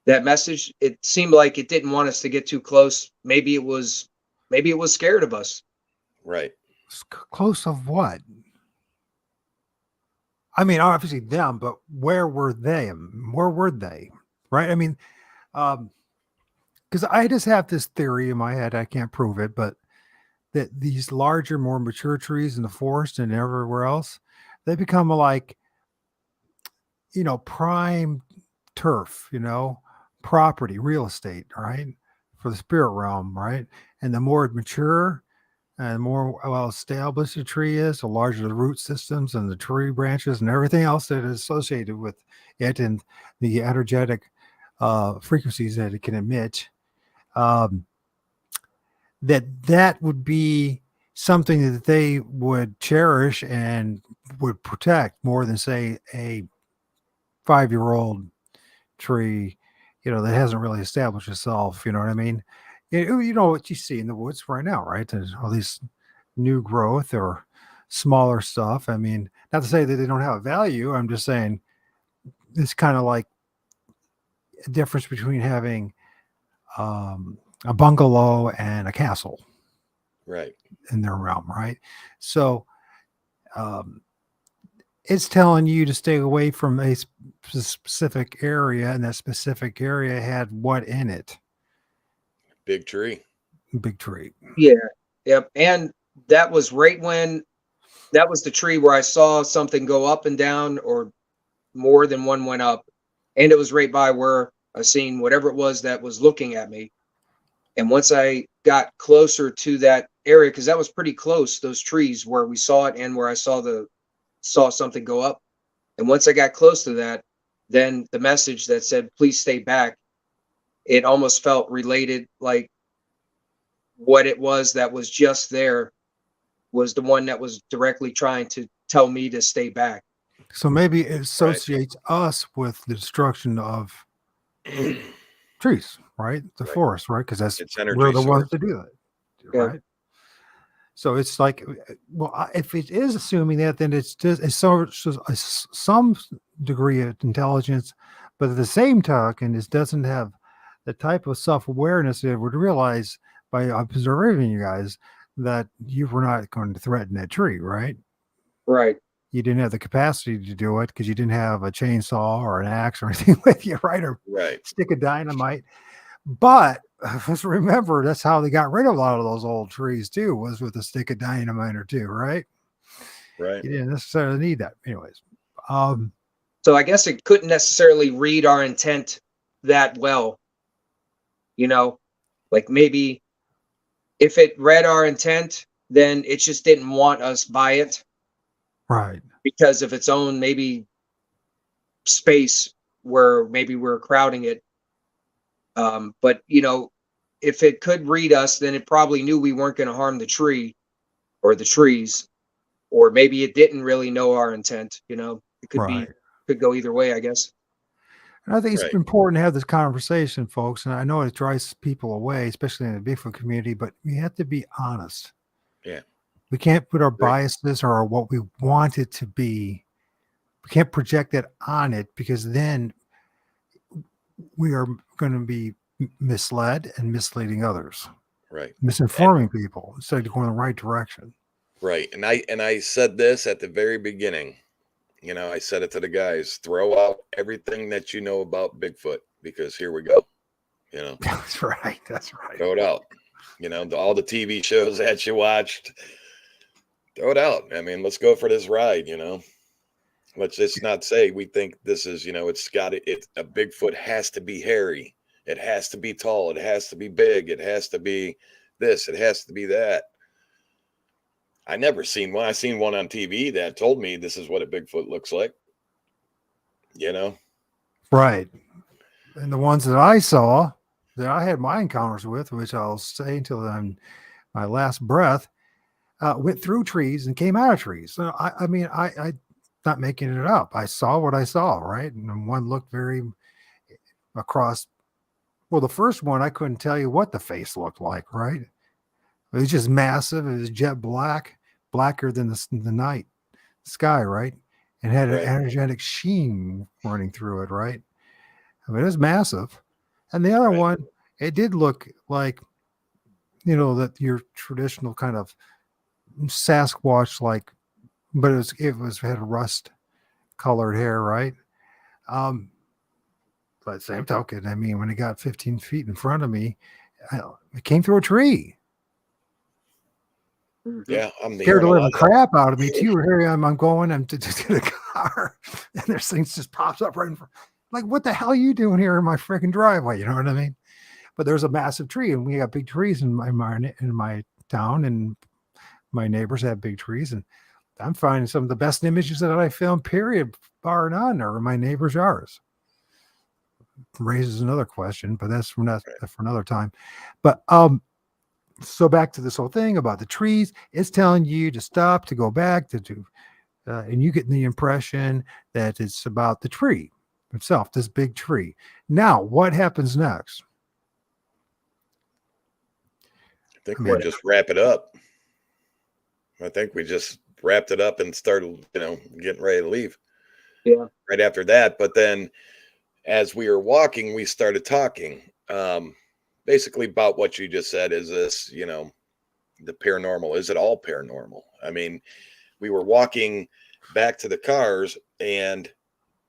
that message, it seemed like it didn't want us to get too close. Maybe it was scared of us. Right. Close of what? I mean, obviously them, but where were they? Where were they? Right? I mean, because I just have this theory in my head, I can't prove it, but that these larger, more mature trees in the forest and everywhere else, they become like, prime turf, property, real estate, right? For the spirit realm, right? And the more mature and the more well established a tree is, the larger the root systems and the tree branches and everything else that is associated with it and the energetic frequencies that it can emit. That would be something that they would cherish and would protect more than, say, a 5-year-old tree, that hasn't really established itself. You know what I mean? You know what you see in the woods right now, right? There's all these new growth or smaller stuff. I mean, not to say that they don't have a value. I'm just saying it's kind of like a difference between having a bungalow and a castle Right. in their realm, right? So it's telling you to stay away from a specific area, and that specific area had what in it? Big tree. Big tree. Yeah. Yep. And that was right when that was the tree where I saw something go up and down, or more than one went up. And it was right by where I seen whatever it was that was looking at me. And once I got closer to that area, because that was pretty close, those trees where we saw it and where I saw something go up. And once I got close to that, then the message that said, "Please stay back," it almost felt related, like what it was that was just there was the one that was directly trying to tell me to stay back. So maybe it associates us with the destruction of trees, right? The Right. forest, right? Because that's It's energy we're the ones source. to do it, Yeah. right? So it's like, well, if it is assuming that, then it's just it's some degree of intelligence, but at the same token, it doesn't have the type of self-awareness that it would realize by observing you guys that you were not going to threaten that tree, right? Right. You didn't have the capacity to do it because you didn't have a chainsaw or an axe or anything with you, right? Or Right. stick of dynamite. But let's remember that's how they got rid of a lot of those old trees too, was with a stick of dynamite or two, right? Right. You didn't necessarily need that. Anyways. Um, So I guess it couldn't necessarily read our intent that well, you know, like maybe if it read our intent, then it just didn't want us by it right. because of its own maybe space where maybe we're crowding it. But you know, if it could read us, then it probably knew we weren't going to harm the tree or the trees, or maybe it didn't really know our intent. You know, it could Right. be could go either way, I guess. And I think it's Right. important to have this conversation, folks. And I know it drives people away, especially in the Bigfoot community, but we have to be honest. Yeah. We can't put our Right. biases or what we want it to be. We can't project that on it because then we are going to be misled and misleading others, Right. misinforming people instead of going in the right direction. Right. And I said this at the very beginning. You know, I said it to the guys, throw out everything that you know about Bigfoot because here we go. You know, That's right. That's right. throw it out. You know, all the TV shows that you watched, throw it out. I mean, let's go for this ride, you know. Let's just not say we think this is, you know, it's got it. A Bigfoot has to be hairy. It has to be tall. It has to be big. It has to be this. It has to be that. I never seen one. I seen one on TV that told me this is what a Bigfoot looks like. You know? Right. And the ones that I saw that I had my encounters with, which I'll say until I'm my last breath, went through trees and came out of trees. So I mean, I not making it up. I saw what I saw, right? And one looked very across. Well, the first one I couldn't tell you what the face looked like, right? It was just massive. It was jet black, blacker than the night sky, right? And had Right. an energetic sheen running through it, right? I mean, it was massive. And the other Right. one, it did look like, you know, that your traditional kind of Sasquatch like, but it was had rust colored hair, right? But at the same token, I mean, when it got 15 feet in front of me, it came through a tree. Yeah, I'm Scared hearing the a living lot of crap out of me too. Here I'm going, I'm just in a car, and this thing just pops up right in front. Like, what the hell are you doing here in my freaking driveway? You know what I mean? But there's a massive tree, and we got big trees in my town, and my neighbors have big trees, and I'm finding some of the best images that I filmed, period, bar none, are in my neighbor's yards. Raises another question, but that's for another time. But so back to this whole thing about the trees, it's telling you to stop, to go back, to do, and you get the impression that it's about the tree itself, this big tree. Now, what happens next? I think I we mean, just wrap it up. I think we just wrapped it up and started, you know, getting ready to leave. Yeah. Right after that. But then as we were walking, we started talking. Basically about what you just said. Is this, you know, the paranormal? Is it all paranormal? I mean, we were walking back to the cars and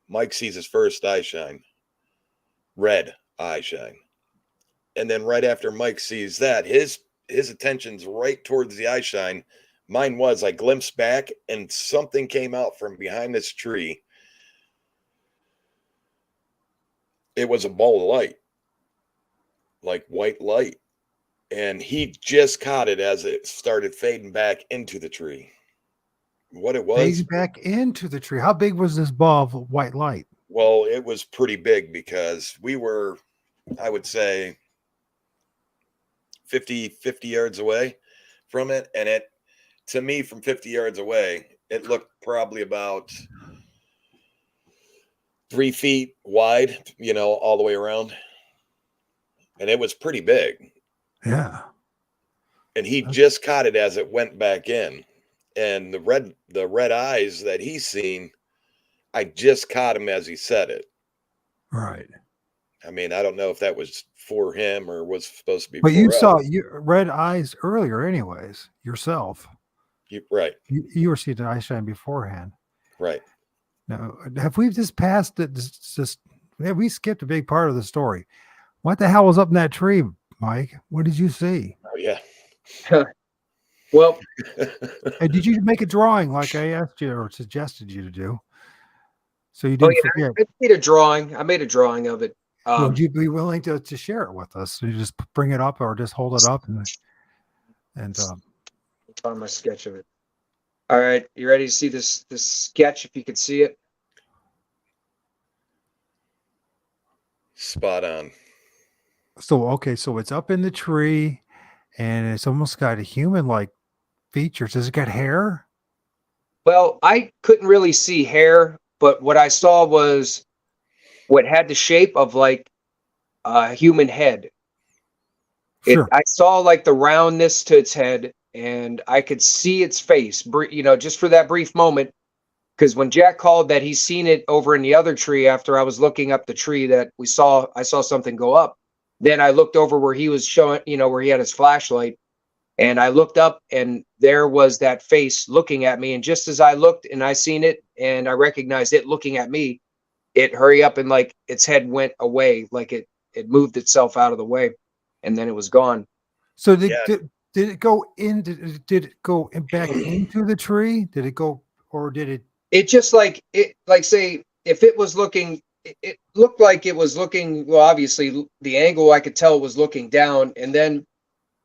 Mike sees his first eye shine, red eye shine. And then right after Mike sees that, his attention's right towards the eye shine. Mine was, I glimpsed back and something came out from behind this tree. It was a ball of light, like white light. And he just caught it as it started fading back into the tree. What it was? Fading back into the tree. How big was this ball of white light? Well, it was pretty big because we were I would say 50 yards away from it. And it, to me, from 50 yards away, it looked probably about 3 feet wide, you know, all the way around. And it was pretty big. Yeah. And he just caught it as it went back in. And the red eyes that he's seen, I just caught him as he said it. Right. I mean, I don't know if that was for him or was supposed to be But for you us. saw red eyes earlier, anyways, yourself. Right. You were seeing Einstein beforehand. Right. Now, have we just passed it? We skipped a big part of the story. What the hell was up in that tree, Mike? What did you see? Oh, yeah. Well, And did you make a drawing like I asked you or suggested you to do? So you didn't forget. I made a drawing. I made a drawing of it. Would you be willing to share it with us? So you just bring it up or just hold it up and find my sketch of it. All right, you ready to see this sketch? If you could see it. Spot on. so okay, so it's up in the tree and it's almost got a human-like features. Does it got hair? Well, I couldn't really see hair, but what I saw was what had the shape of like a human head. Sure. I saw like the roundness to its head, and I could see its face, you know, just for that brief moment. Because when Jack called that he's seen it over in the other tree after I was looking up the tree that I saw something go up. Then I looked over where he was showing, you know, where he had his flashlight, and I looked up and there was that face looking at me. And just as I looked and I seen it and I recognized it looking at me, it hurry up and like its head went away, like it moved itself out of the way, and then it was gone. So did it go in? Did it go back into the tree? Did it go, or did it? It just like say if it was looking, it looked like it was looking. Well, obviously the angle I could tell was looking down, and then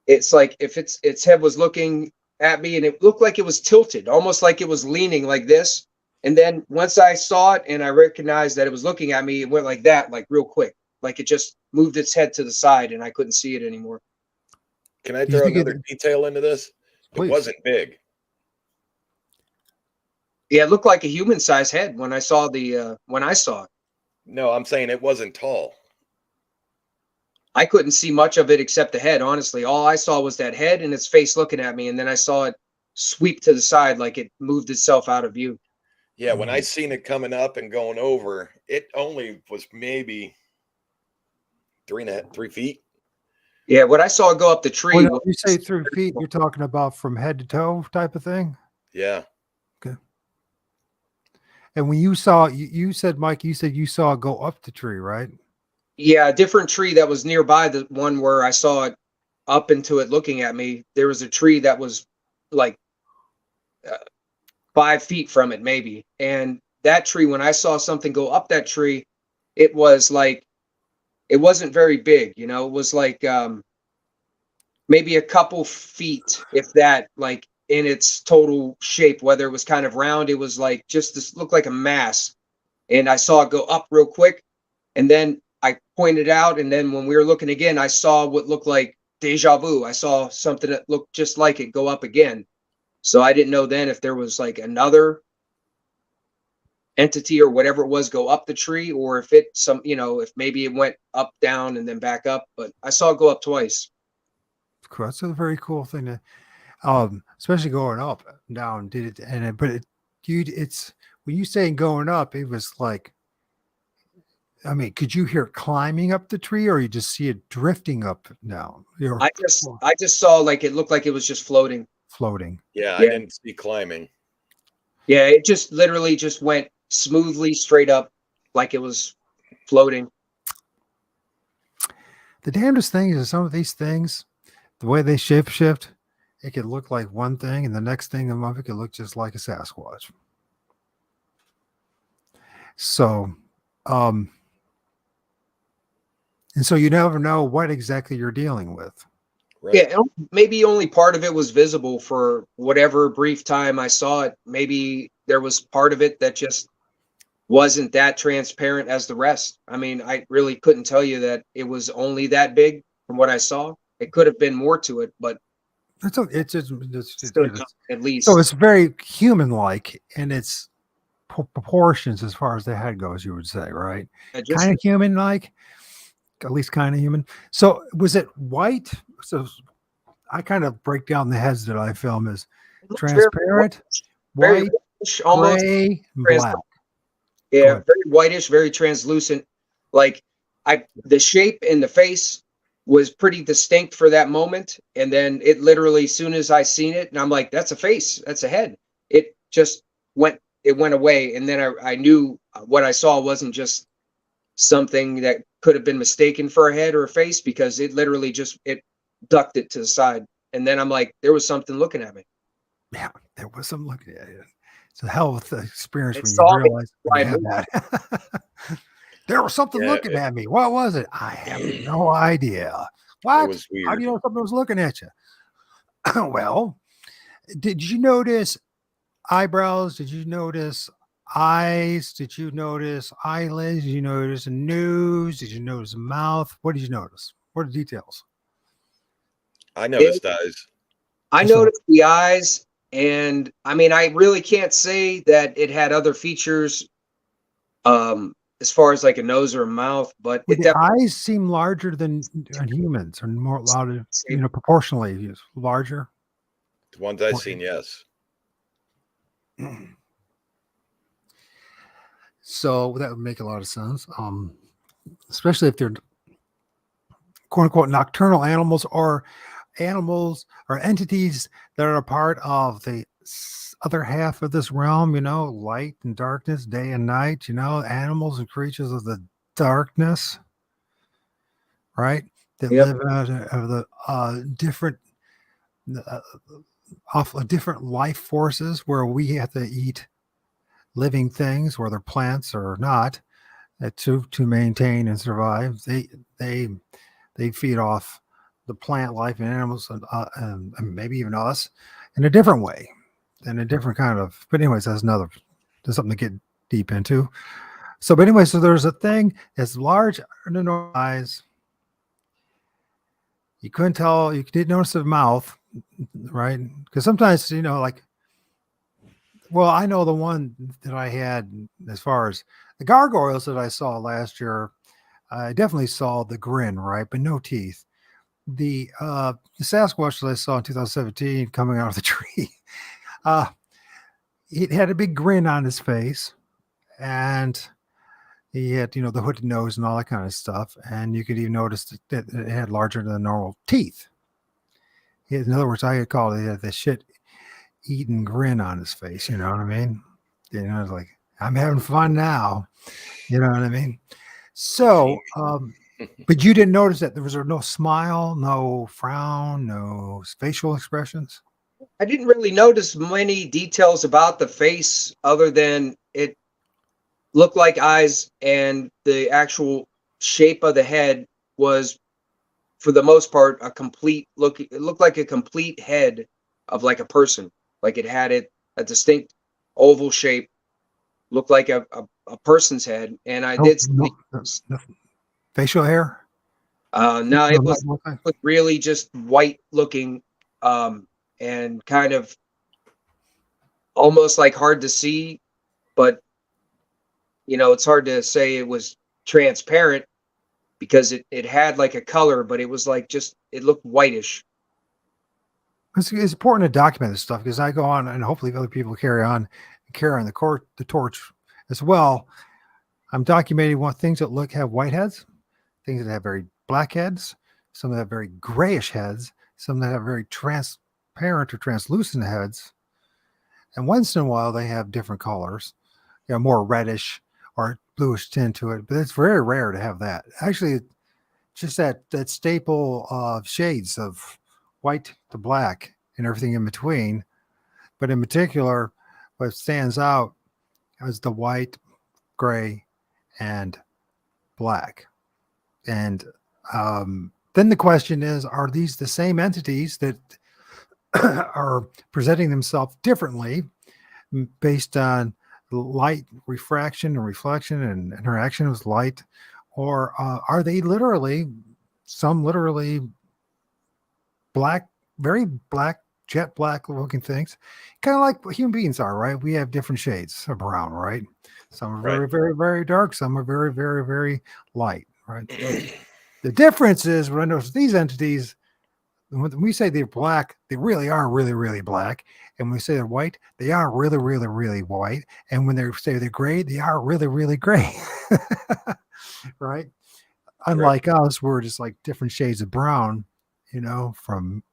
it's like if its head was looking at me, and it looked like it was tilted, almost like it was leaning like this. And then once I saw it and I recognized that it was looking at me, it went like that, like real quick, like it just moved its head to the side, and I couldn't see it anymore. Can I throw another detail into this? Please. It wasn't big. Yeah, it looked like a human-sized head when I saw it. No, I'm saying it wasn't tall. I couldn't see much of it except the head, honestly. All I saw was that head and its face looking at me, and then I saw it sweep to the side like it moved itself out of view. Yeah, when I seen it coming up and going over, it only was maybe 3 feet. Yeah, what I saw it go up the tree. When you say 3 feet, you're talking about from head to toe type of thing? Yeah. Okay. And when you saw, you said, Mike, you said you saw it go up the tree, right? Yeah, a different tree that was nearby the one where I saw it up into it looking at me. There was a tree that was like 5 feet from it, maybe. And that tree, when I saw something go up that tree, it was like, it wasn't very big, you know, it was like maybe a couple feet, if that, like in its total shape, whether it was kind of round, it was like just this looked like a mass. And I saw it go up real quick. And then I pointed out, and then when we were looking again, I saw what looked like deja vu. I saw something that looked just like it go up again. So I didn't know then if there was like another entity or whatever it was go up the tree, or if if maybe it went up, down, and then back up. But I saw it go up twice. Cool. That's a very cool thing to, especially going up and down. It's when you say going up, it was like, I mean, could you hear it climbing up the tree, or you just see it drifting up now? I just saw like it looked like it was just floating. Yeah, I didn't see climbing. Yeah, it just literally just went smoothly straight up like it was floating. The damnedest thing is some of these things, the way they shift, it could look like one thing, and the next thing above it could look just like a Sasquatch. So, and so you never know what exactly you're dealing with. Right. Yeah, maybe only part of it was visible for whatever brief time I saw it. Maybe there was part of it that just wasn't that transparent as the rest. I mean, I really couldn't tell you that it was only that big from what I saw. It could have been more to it, but It's just stood out at so least. it's very human-like in its proportions as far as the head goes. You would say, right? Just Kind of human-like, at least kind of human. So was it white? So I kind of break down the heads that I film as it looked transparent, very white, whitish, almost gray, and trans. black. Go Yeah, ahead. very whitish, very translucent. Like the shape in the face was pretty distinct for that moment, and then it literally, as soon as I seen it, and I'm like, "That's a face, that's a head." It just went away, and then I knew what I saw wasn't just something that could have been mistaken for a head or a face because it literally just it ducked it to the side, and then I'm like, there was something looking at me. Yeah, there was some looking at it. It's a hell of an experience It when you saw me. realize I when you have moved. that. There was something Yeah, looking at me. What was it? I have no idea. it What? was How do you weird. know something was looking at you? Well, did you notice eyebrows? Did you notice eyes? Did you notice eyelids? Did you notice a nose? Did you notice a mouth? What did you notice? What are the details? I noticed eyes. I Just a- noticed the eyes, and I mean, I really can't say that it had other features, as far as like a nose or a mouth, but Would it the definitely eyes seem larger than humans, or more louder, proportionally larger? The ones I seen, yes. So that would make a lot of sense. Especially if they're quote unquote nocturnal animals or entities that are a part of the other half of this realm, light and darkness, day and night, animals and creatures of the darkness, right? That Yep. live out of the different off of different life forces where we have to eat living things, whether plants or not, to maintain and survive. They feed off the plant life and animals and maybe even us in a different way, in a different kind of. But anyways, there's something to get deep into. So, but anyway, so there's a thing that's large in the normal eyes. You couldn't tell. You didn't notice the mouth, right? Because sometimes, well, I know the one that I had as far as the gargoyles that I saw last year. I definitely saw the grin, right, but no teeth. The Sasquatch that I saw in 2017 coming out of the tree, he had a big grin on his face, and he had the hooded nose and all that kind of stuff, and you could even notice that it had larger than normal teeth. In other words, I had called it the shit eating grin on his face. You know what I mean? It's like, I'm having fun now. You know what I mean? So, but you didn't notice that there was no smile, no frown, no facial expressions. I didn't really notice many details about the face other than it looked like eyes, and the actual shape of the head was, for the most part, a complete look. It looked like a complete head of like a person. Like it had a distinct oval shape, looked like a person's head. And I did see No facial hair. no, it was really just white looking, and kind of almost like hard to see, but it's hard to say it was transparent because it had like a color, but it was like it looked whitish. It's important to document this stuff because I go on, and hopefully other people carry the torch as well. I'm documenting things that have white heads, things that have very black heads, some that have very grayish heads, some that have very transparent or translucent heads, and once in a while they have different colors, more reddish or bluish tint to it. But it's very rare to have that. Actually, just that staple of shades of white to black and everything in between. But in particular, what stands out is the white, gray, and black. And then the question is, are these the same entities that are presenting themselves differently based on light refraction and reflection and interaction with light, or are they literally black, very black, jet black looking things, kind of like human beings are, right? We have different shades of brown, right? Some are very, Right. very, very dark. Some are very, very, very light, right? The difference is when I notice these entities, when we say they're black, they really are really, really black. And when we say they're white, they are really, really, really white. And when they say they're gray, they are really, really gray. Right? Unlike us, we're just like different shades of brown, from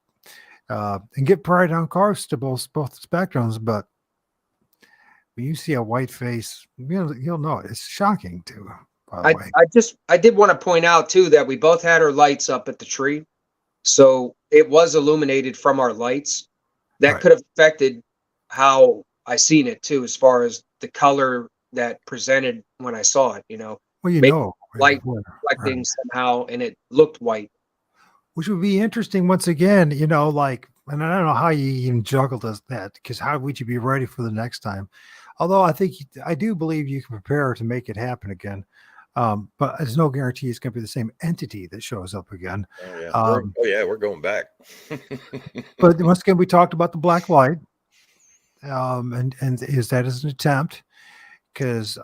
and get pride on cars to both spectrums. But when you see a white face, you'll know it. It's shocking too, by the way. I did want to point out too that we both had our lights up at the tree. So it was illuminated from our lights. That Right. could have affected how I seen it too, as far as the color that presented when I saw it, Well, maybe light right. reflecting somehow and it looked white. Which would be interesting once again, like, and I don't know how you even juggle that, because how would you be ready for the next time? Although I do believe you can prepare to make it happen again. But there's no guarantee it's going to be the same entity that shows up again. Oh yeah. We're going back. But once again, we talked about the black light. And is that as an attempt? Because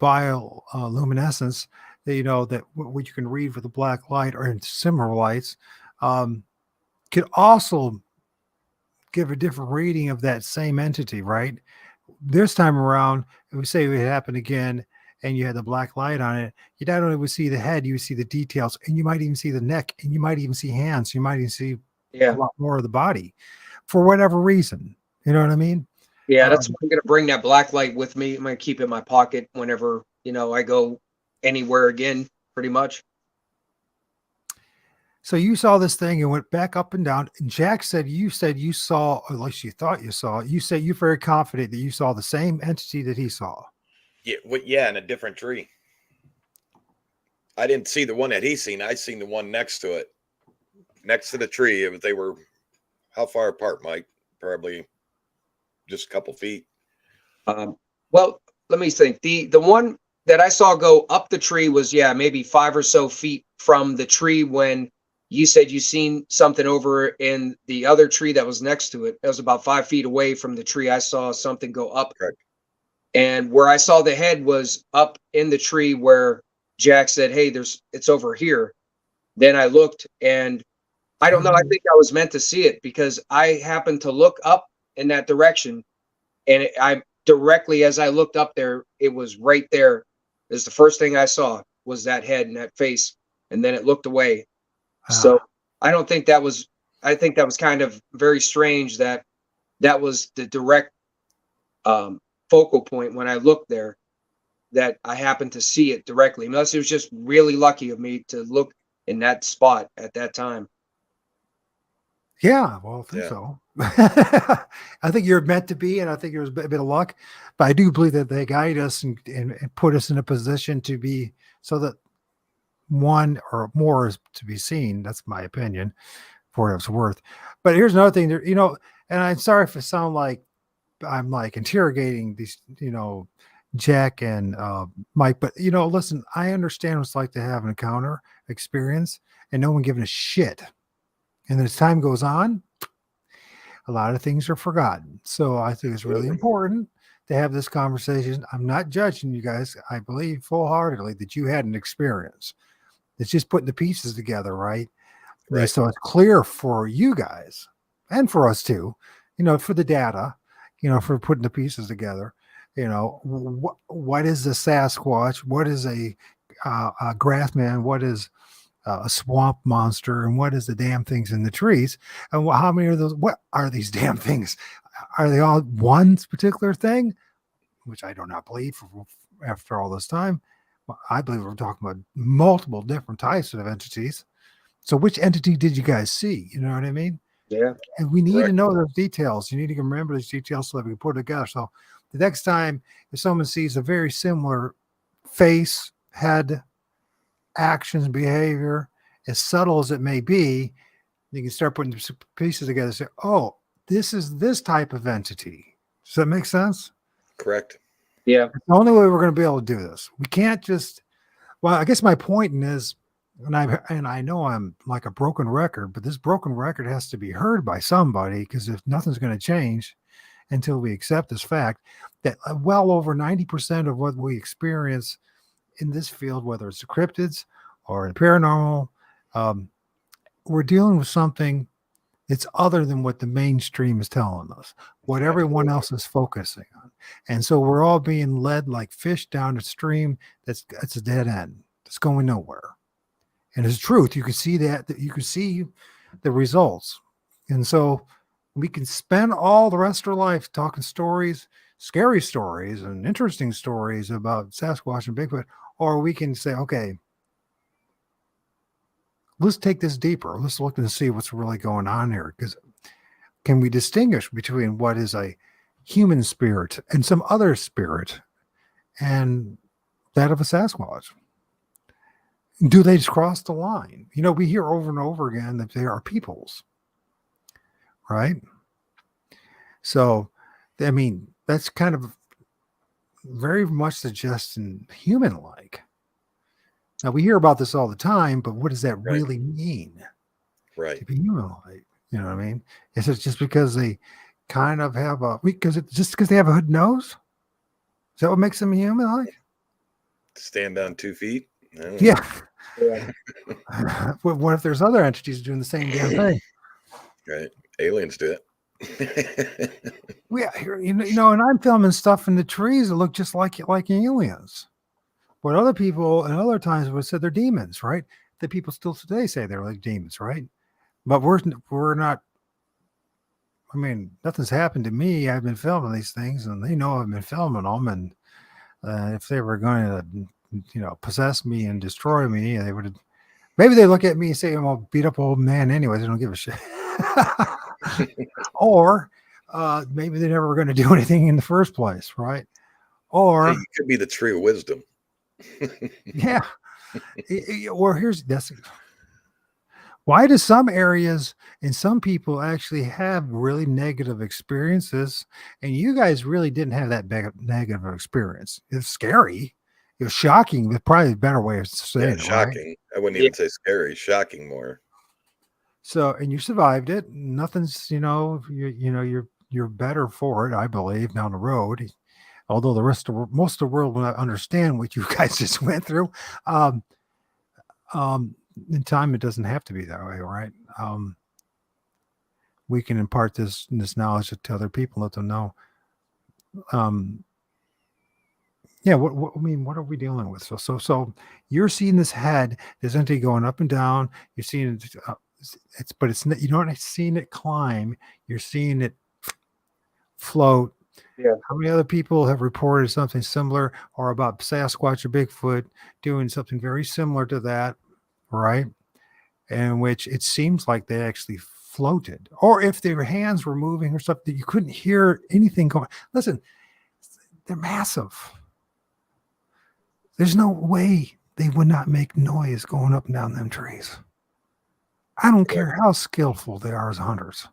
bioluminescence, that what you can read with the black light or in similar lights, could also give a different reading of that same entity, right? This time around, if we say it happened again and you had the black light on it, you not only would see the head, you would see the details, and you might even see the neck, and you might even see hands, you might even see a lot more of the body for whatever reason. You know what I mean? Yeah, that's why I'm gonna bring that black light with me. I'm gonna keep it in my pocket whenever, I go anywhere again, pretty much. So you saw this thing and went back up and down. And Jack said you saw, or at least you thought you saw. You said you're very confident that you saw the same entity that he saw. Yeah, in a different tree. I didn't see the one that he seen. I seen the one next to it, next to the tree. They were how far apart, Mike? Probably just a couple feet. Well, let me think. The one that I saw go up the tree was maybe 5 or so feet from the tree when you said you seen something over in the other tree that was next to it. It was about 5 feet away from the tree. I saw something go up. Correct. And where I saw the head was up in the tree where Jack said, "Hey, it's over here." Then I looked and I don't know. I think I was meant to see it because I happened to look up in that direction, and I directly as I looked up there, it was right there. It was the first thing I saw was that head and that face, and then it looked away. So I don't think that was. I think that was kind of very strange that was the direct focal point when I looked there. That I happened to see it directly. Unless it was just really lucky of me to look in that spot at that time. Yeah, well, I think so. I think you're meant to be, and I think there was a bit of luck. But I do believe that they guide us and put us in a position to be so that one or more is to be seen. That's my opinion, for what it's worth. But here's another thing, and I'm sorry if it sounds like I'm like interrogating these, Jack and Mike, but listen, I understand what it's like to have an encounter experience and no one giving a shit. And as time goes on, a lot of things are forgotten. So I think it's really important to have this conversation. I'm not judging you guys. I believe full-heartedly that you had an experience. It's just putting the pieces together, right? So it's clear for you guys and for us too, for the data, for putting the pieces together. What is a Sasquatch? What is a grassman? What is a swamp monster? And what is the damn things in the trees? And how many of those? What are these damn things? Are they all one particular thing? Which I do not believe after all this time. I believe we're talking about multiple different types of entities. So which entity did you guys see? You know what I mean? Yeah. And we need to know those details. You need to remember those details so that we can put it together. So the next time if someone sees a very similar face, head, actions, behavior, as subtle as it may be, you can start putting the pieces together and say, oh, this is this type of entity. Does that make sense? Correct. Yeah. It's the only way we're going to be able to do this. We can't just. Well, I guess my point is, and I know I'm like a broken record, but this broken record has to be heard by somebody, because if nothing's going to change until we accept this fact that well over 90% of what we experience in this field, whether it's the cryptids or in paranormal, we're dealing with something that's other than what the mainstream is telling us, what everyone else is focusing on. And so we're all being led like fish down a stream that's a dead end. It's going nowhere. And it's truth. You can see that you can see the results. And so we can spend all the rest of our life talking stories, scary stories and interesting stories about Sasquatch and Bigfoot, or we can say, okay, let's take this deeper. Let's look and see what's really going on here. Because can we distinguish between what is a human spirit and some other spirit and that of a Sasquatch? Do they just cross the line? You know, we hear over and over again that they are peoples, right? So, I mean, that's kind of very much suggesting human-like. Now, we hear about this all the time, but what does that really mean? Right. To be human-like, you know what I mean? Is it just because they kind of have because they have a hood nose? Is that what makes them human-like? Stand on 2 feet? Yeah. Yeah. What if there's other entities doing the same damn thing? Right. Aliens do it. Yeah, you know, and I'm filming stuff in the trees that look just like aliens. But other people and other times would say they're demons, right? The people still today say they're like demons, right? But we're not. I mean, nothing's happened to me. I've been filming these things, and they know I've been filming them. And if they were going to, possess me and destroy me, they would. Maybe they look at me and say, "I'm a beat up old man, anyways. I don't give a shit." Or maybe they're never going to do anything in the first place, right? Or it could be the tree of wisdom. Yeah. Or why do some areas and some people actually have really negative experiences, and you guys really didn't have that negative experience? It's scary. It was shocking, but probably a better way of saying it. Shocking. Right? I wouldn't even say scary. Shocking more. So, and you survived it. Nothing's, you're better for it, I believe, down the road. Although most of the world will not understand what you guys just went through. In time, it doesn't have to be that way, right? We can impart this knowledge to other people, let them know. Yeah. What are we dealing with? So you're seeing this head, this entity going up and down. You're seeing it. You're not seeing it climb. You're seeing it float. Yeah. How many other people have reported something similar, or about Sasquatch or Bigfoot doing something very similar to that, right? In which it seems like they actually floated, or if their hands were moving or something, you couldn't hear anything going. Listen, they're massive. There's no way they would not make noise going up and down them trees. I don't care how skillful they are as hunters.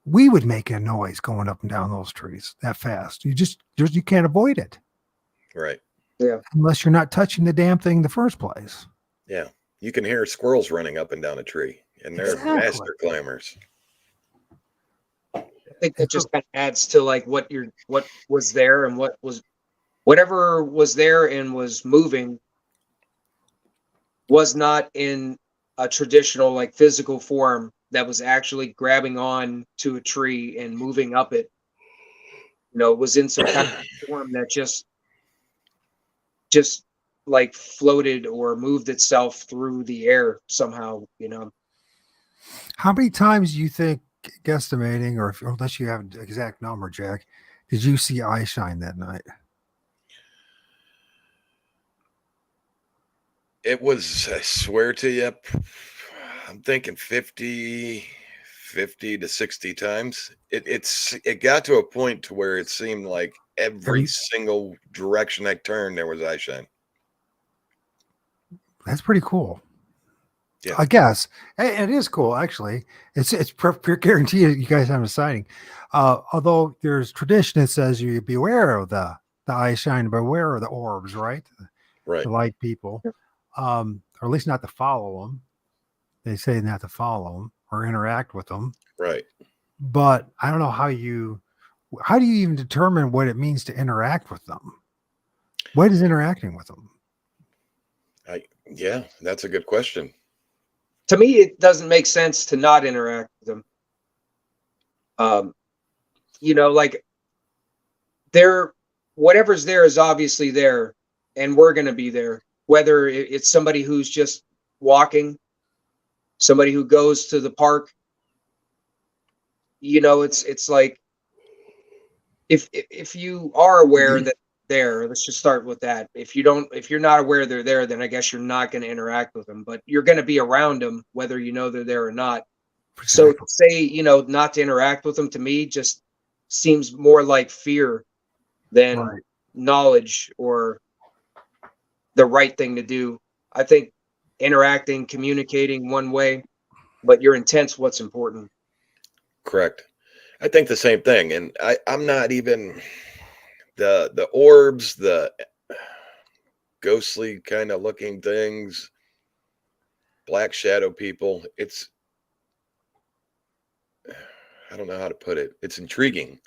We would make a noise going up and down those trees that fast. You can't avoid it. Right. Yeah. Unless you're not touching the damn thing in the first place. Yeah. You can hear squirrels running up and down a tree, and they're master climbers. I think that just kind of adds to like what was there and whatever was there and was moving was not in a traditional like physical form that was actually grabbing on to a tree and moving up it. It was in some kind of form that just like floated or moved itself through the air somehow, How many times do you think, guesstimating, or unless you have an exact number, Jack, did you see eye shine that night? It was, I swear to you, I'm thinking 50 to 60 times. It got to a point to where it seemed like every single direction I turned, there was eye shine. That's pretty cool. Yeah. I guess it is cool. Actually, it's pure guarantee you guys have a sighting. Although there's tradition that says you beware of the eye shine, beware of the orbs, right? Right. The light people, or at least not to follow them. They say not to follow them or interact with them. Right. But I don't know how do you even determine what it means to interact with them? What is interacting with them? Yeah, that's a good question. To me, it doesn't make sense to not interact with them. Like whatever's there is obviously there, and we're going to be there. Whether it's somebody who's just walking, somebody who goes to the park, it's like if you are aware that there, let's just start with that. If you're not aware they're there, then I guess you're not going to interact with them, but you're going to be around them whether you know they're there or not. So to say, not to interact with them, to me just seems more like fear than knowledge or the right thing to do. I think interacting, communicating one way, but your intent's what's important. Correct. I think the same thing. And I'm not even the orbs, the ghostly kind of looking things, black shadow people. I don't know how to put it. It's intriguing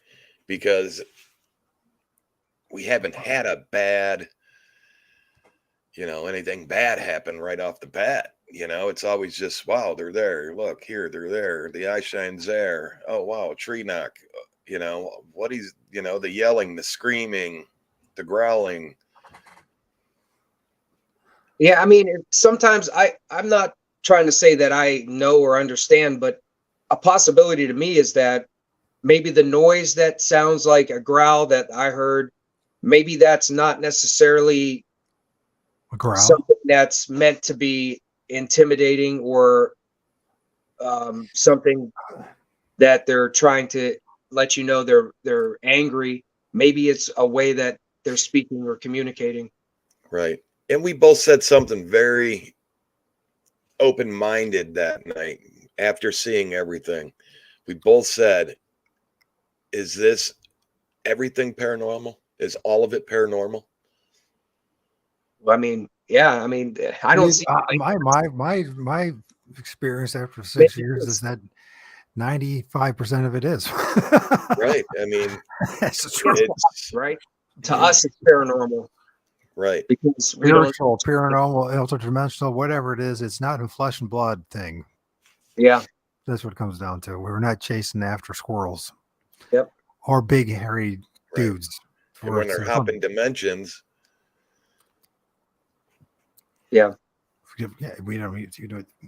because we haven't had a bad, anything bad happen right off the bat. It's always just, wow, they're there. Look here, they're there. The eye shine's there. Oh, wow, tree knock. The yelling, the screaming, the growling. Yeah, I mean, sometimes I'm not trying to say that I know or understand, but a possibility to me is that maybe the noise that sounds like a growl that I heard, maybe that's not necessarily A growl? Something that's meant to be intimidating or something that they're trying to let you know they're angry. Maybe it's a way that they're speaking or communicating. Right. And we both said something very open-minded that night after seeing everything. We both said, is this everything paranormal? Is all of it paranormal? Well, I mean, yeah, I mean, I don't see my experience after 6 years is that 95% of it is. Right. I mean, it's right. To us, it's paranormal. Right. Because spiritual, paranormal, interdimensional, whatever it is, it's not a flesh and blood thing. Yeah. That's what it comes down to. We're not chasing after squirrels. Yep. Or big hairy dudes. And when they're hopping dimensions. Yeah. Yeah, we don't.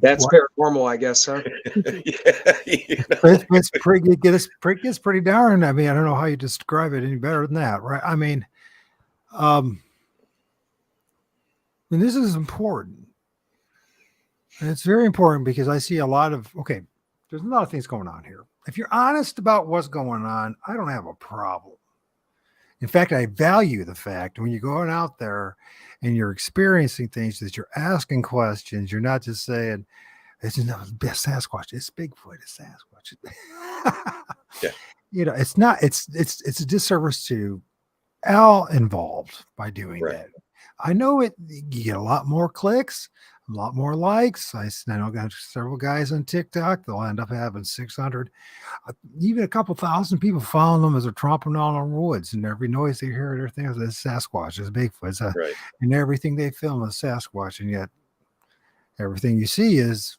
That's paranormal, I guess, huh? It's pretty darn. I mean, I don't know how you describe it any better than that, right? I mean, and this is important. And it's very important because I see a lot of, there's a lot of things going on here. If you're honest about what's going on, I don't have a problem. In fact, I value the fact when you're going out there and you're experiencing things that you're asking questions. You're not just saying, it's not Sasquatch, it's Bigfoot, it's Sasquatch. Yeah. It's not, it's a disservice to all involved by doing that. I know you get a lot more clicks, a lot more likes. I know I got several guys on TikTok. They'll end up having 600, even a couple thousand people following them as they're tromping on the woods, and every noise they hear, everything is Sasquatch, is Bigfoot, and everything they film is Sasquatch, and yet everything you see is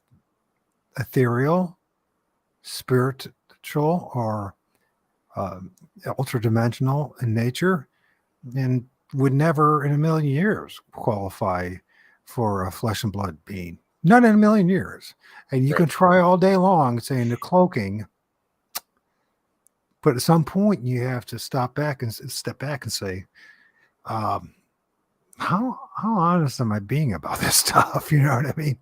ethereal, spiritual, or ultra-dimensional in nature, and would never in a million years qualify for a flesh and blood being. Not in a million years. And you can try all day long saying the cloaking, but at some point you have to step back and say, how honest am I being about this stuff? You know what I mean?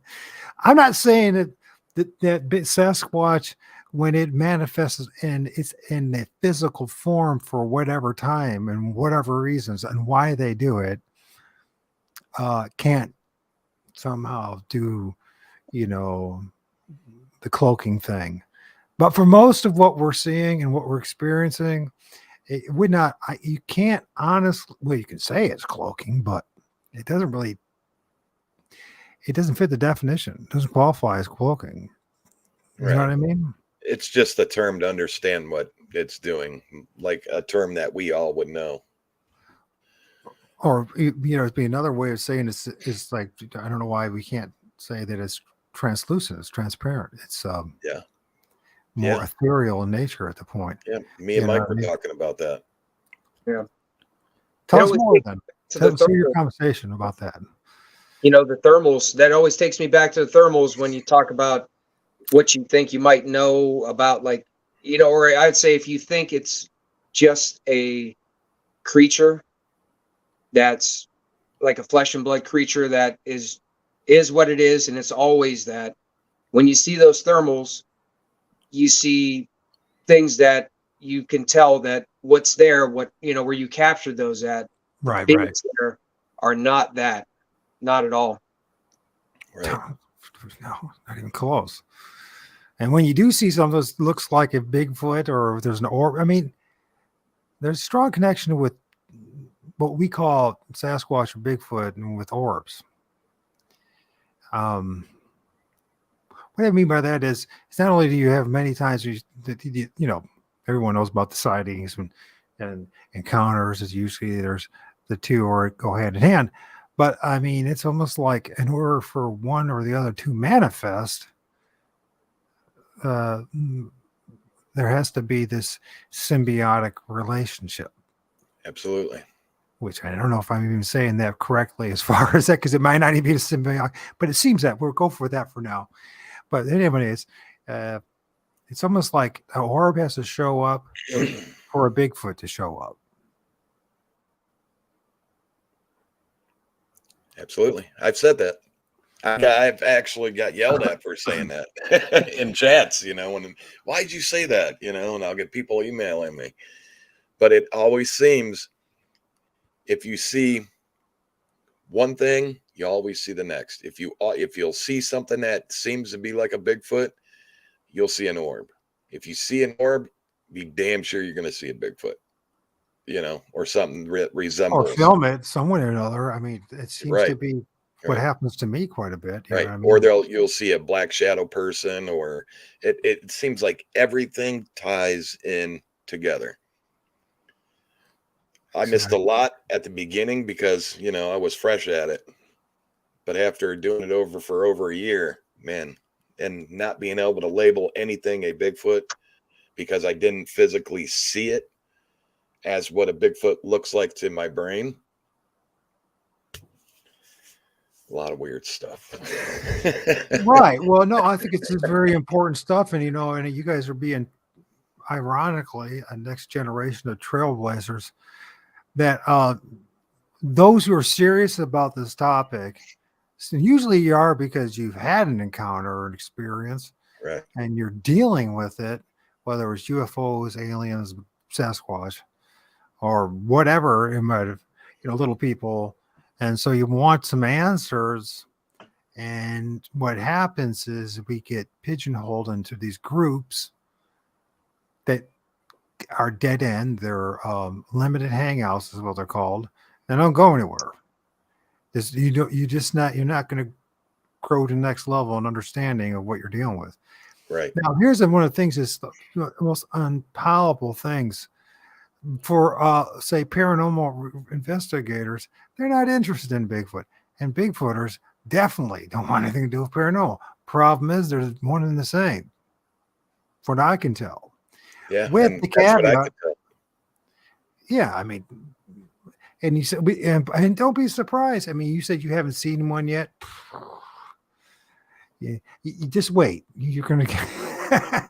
I'm not saying that Sasquatch, when it manifests and it's in the physical form for whatever time and whatever reasons and why they do it, can't somehow do you know, the cloaking thing. But for most of what we're seeing and what we're experiencing, it would not, you can't honestly, well, you can say it's cloaking, but it doesn't really, it doesn't fit the definition. It doesn't qualify as cloaking. You know what I mean? It's just a term to understand what it's doing, like a term that we all would know. Or, you know, it'd be another way of saying it's like, I don't know why we can't say that it's translucent, it's transparent. It's more ethereal in nature at the point. Yeah, me and Mike were talking about that. Yeah. Tell us more then. Tell us your thermal. conversation about that. You know, the thermals, that always takes me back to the thermals when you talk about what you think you might know about, like, you know, or I'd say if you think it's just a creature that's like a flesh and blood creature that is what it is, and it's always that. When you see those thermals, you see things that you can tell that what's there, what, you know, where you captured those at, Right. there are not that, not at all. Right. No, not even close. And when you do see something that looks like a Bigfoot or there's an orb, I mean, there's a strong connection with what we call Sasquatch or Bigfoot and with orbs. What I mean by that is, it's not only do you have many times you know, everyone knows about the sightings and encounters. Is usually there's the two or go hand in hand, but I mean, it's almost like in order for one or the other to manifest, there has to be this symbiotic relationship. Absolutely. Which I don't know if I'm even saying that correctly as far as that, because it might not even be a symbiotic, but it seems that we'll go for that for now. But anyways, it's almost like an orb has to show up for a Bigfoot to show up. Absolutely. I've said that. I've actually got yelled at for saying that in chats, you know, and why'd you say that? You know, and I'll get people emailing me. But it always seems if you see one thing, you always see the next. If you'll see something that seems to be like a Bigfoot, you'll see an orb. If you see an orb, be damn sure you're going to see a Bigfoot, you know, or something resembles. Or film it somewhere or another. I mean, it seems to be what happens to me quite a bit. You know what I mean? Or you'll see a black shadow person, or it seems like everything ties in together. I missed a lot at the beginning because, you know, I was fresh at it. But after doing it for over a year, man, and not being able to label anything a Bigfoot because I didn't physically see it as what a Bigfoot looks like to my brain. A lot of weird stuff. Right. Well, no, I think it's just very important stuff. And, you know, and you guys are being, ironically, a next generation of trailblazers that those who are serious about this topic, usually you are because you've had an encounter or an experience, right, and you're dealing with it, whether it's UFOs, aliens, Sasquatch, or whatever it might have, you know, little people. And so you want some answers. And what happens is we get pigeonholed into these groups that are dead end. They're limited hangouts is what they're called. They don't go anywhere. You're not going to grow to the next level and understanding of what you're dealing with. Right. Now, here's one of the things that's the most unpalatable things for, say, paranormal investigators. They're not interested in Bigfoot, and Bigfooters definitely don't want anything to do with paranormal. Problem is, there's one and the same, from what I can tell. Yeah, with the caveat. Yeah, I mean, and you said and don't be surprised. I mean, you said you haven't seen one yet. You just wait. You're gonna get.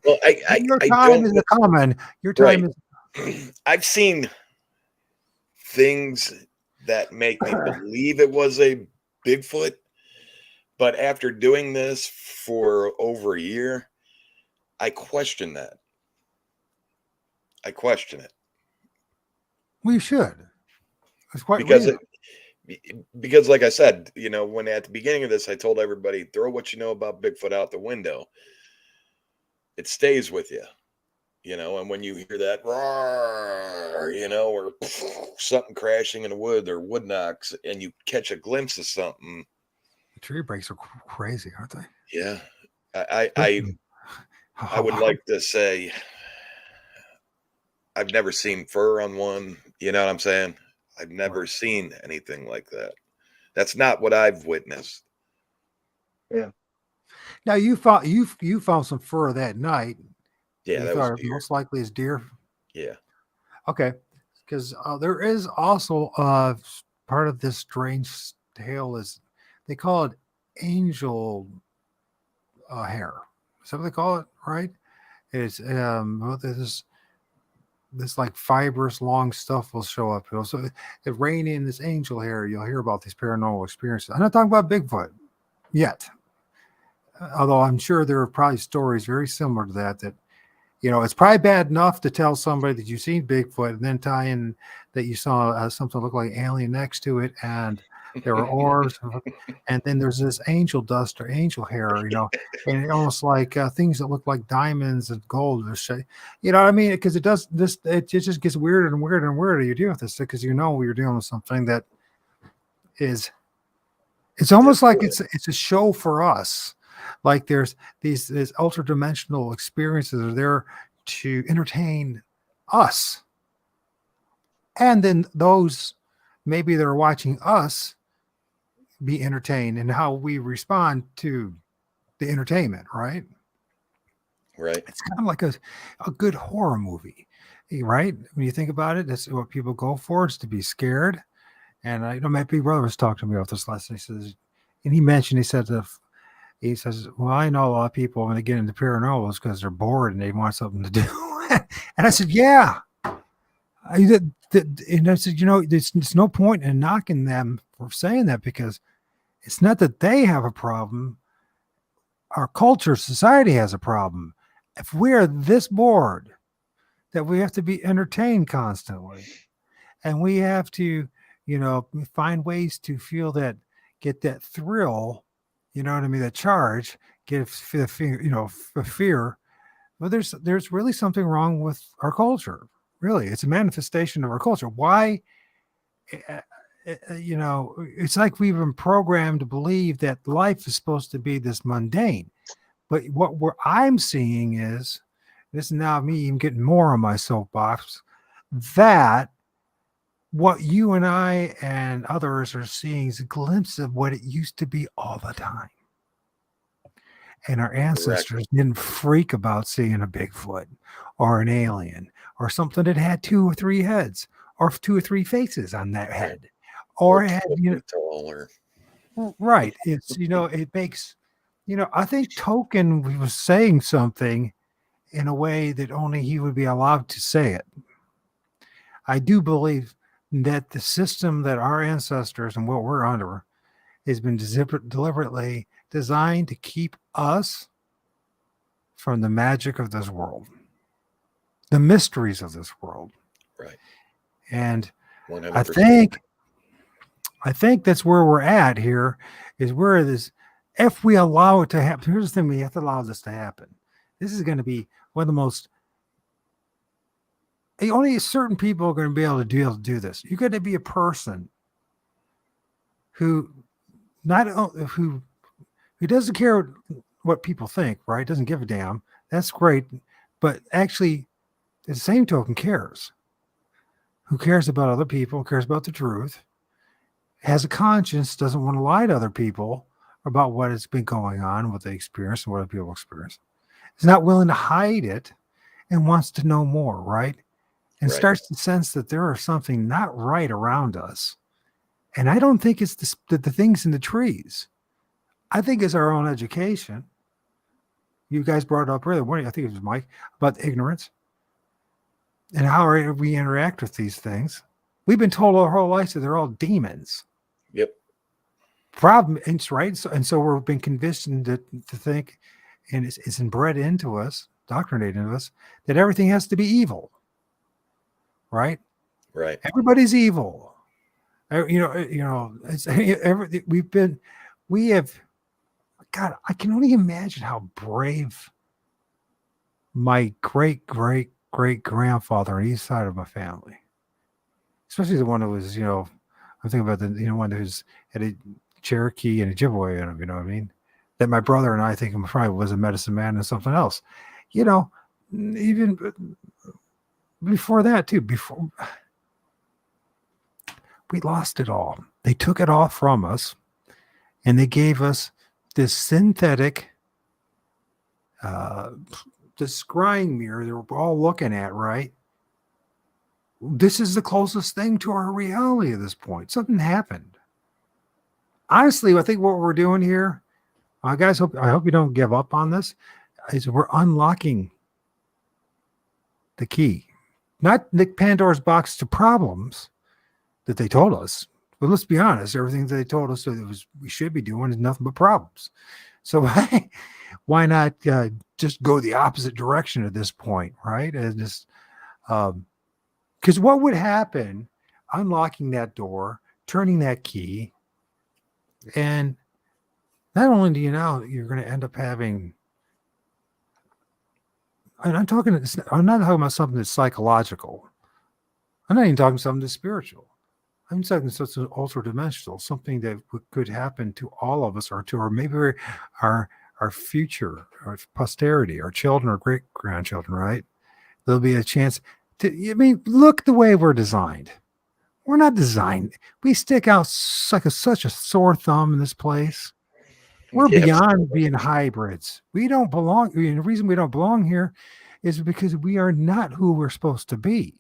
Well, your time is coming. Your time is. I've seen things that make me believe it was a Bigfoot, but after doing this for over a year, I question that. I question it. We should. It's quite because like I said, when at the beginning of this, I told everybody, throw what you know about Bigfoot out the window. It stays with you, and when you hear that roar, or something crashing in the wood or wood knocks, and you catch a glimpse of something. The tree breaks are crazy, aren't they? Yeah. I would like to say I've never seen fur on one. You know what I'm saying? I've never seen anything like that. That's not what I've witnessed. Yeah. Now you found some fur that night. Yeah, you that was thought deer. most likely is deer. Yeah. Okay, because there is also part of this strange tale is they call it angel hair. Is that what they call it? Right? It's well, this like fibrous long stuff will show up. So if rain in this angel hair, you'll hear about these paranormal experiences. I'm not talking about Bigfoot yet, although I'm sure there are probably stories very similar to that. It's probably bad enough to tell somebody that you've seen Bigfoot and then tie in that you saw something look like alien next to it, and there were orbs, and then there's this angel dust or angel hair, and it almost like things that look like diamonds and gold or shit. You know what I mean? Because it does this, it just gets weirder and weirder and weirder. You deal with this because you're dealing with something that is. It's almost like it's a show for us. Like there's these ultra dimensional experiences are there to entertain us, and then those maybe that are watching us be entertained and how we respond to the entertainment. Right. It's kind of like a good horror movie, right? When you think about it, that's what people go for. It's to be scared. And I know my big brother was talking to me about this last night. He says, well, I know a lot of people when they get into paranormal is because they're bored and they want something to do. And I said, yeah. And I said, there's no point in knocking them for saying that because it's not that they have a problem. Our culture, society has a problem. If we're this bored that we have to be entertained constantly and we have to, find ways to get that thrill, you know what I mean? That charge, get the fear. Well, there's really something wrong with our culture. Really, it's a manifestation of our culture. Why? It's like we've been programmed to believe that life is supposed to be this mundane. But what I'm seeing is this is now me even getting more on my soapbox that what you and I and others are seeing is a glimpse of what it used to be all the time. And our ancestors didn't freak about seeing a Bigfoot or an alien or something that had 2 or 3 heads or 2 or 3 faces on that head. Or it had, right. It's, it makes, I think Tolkien was saying something in a way that only he would be allowed to say it. I do believe that the system that our ancestors and what we're under has been deliberately designed to keep us from the magic of this world, the mysteries of this world. Right. And 100%. I think that's where we're at here is where this, if we allow it to happen, here's the thing, we have to allow this to happen. This is going to be one of the most, only certain people are going to be able to do this. You're going to be a person who doesn't care what people think, right? Doesn't give a damn. That's great. But actually, at the same token, cares. Who cares about other people, cares about the truth, has a conscience, doesn't want to lie to other people about what has been going on, what they experience, and what other people experience. Is not willing to hide it and wants to know more, right? And starts to sense that there is something not right around us. And I don't think it's the things in the trees. I think it's our own education. You guys brought it up earlier. I think it was Mike about ignorance and how we interact with these things. We've been told our whole life that they're all demons. Yep. Problem, it's right. So we've been conditioned to think, and it's inbred into us, indoctrinated into us, that everything has to be evil. Right. Right. Everybody's evil. It's we have, God, I can only imagine how brave my great great great grandfather on each side of my family, especially the one who was, I'm thinking about the one who's had a Cherokee and a Ojibwe in him, you know what I mean? That my brother and I think him probably was a medicine man and something else, even before that too, before we lost it all. They took it all from us and they gave us this synthetic, this scrying mirror that we're all looking at, right? This is the closest thing to our reality at this point. Something happened. Honestly, I think what we're doing here, guys, I hope you don't give up on this, is we're unlocking the key. Not the Pandora's box to problems that they told us. But let's be honest, everything that they told us that we should be doing is nothing but problems. So why not just go the opposite direction at this point, right? And just because what would happen unlocking that door, turning that key, and not only do you know you're going to end up having, and I'm not talking about something that's psychological. I'm not even talking something that's spiritual. I'm talking something ultra dimensional, something that could happen to all of us, or to maybe our future, our posterity, our children or great grandchildren, right? There'll be a chance to, look the way we're designed. We're not designed. We stick out like such a sore thumb in this place. We're beyond being hybrids. We don't belong. The reason we don't belong here is because we are not who we're supposed to be.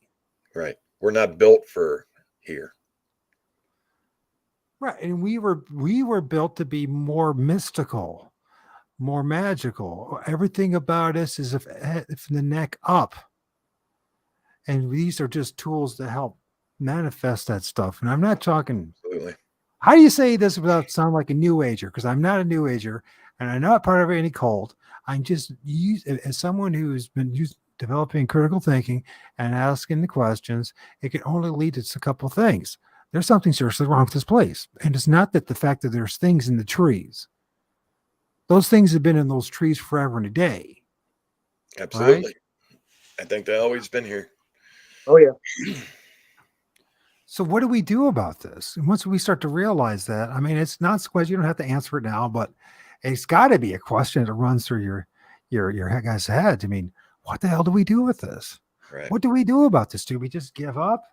Right. We're not built for here. Right. And we were built to be more mystical, more magical. Everything about us is from the neck up. And these are just tools to help manifest that stuff. And I'm not talking. Absolutely. How do you say this without sounding like a new ager? Because I'm not a new ager, and I'm not part of any cult. I'm just as someone who's been developing critical thinking and asking the questions. It can only lead to a couple of things. There's something seriously wrong with this place, and it's not that the fact that there's things in the trees. Those things have been in those trees forever and a day. Absolutely. Right? I think they've always been here. Oh yeah. So what do we do about this? And once we start to realize that, it's not a question. You don't have to answer it now, but it's got to be a question that runs through your guy's head. What the hell do we do with this? Right. What do we do about this? Do we just give up?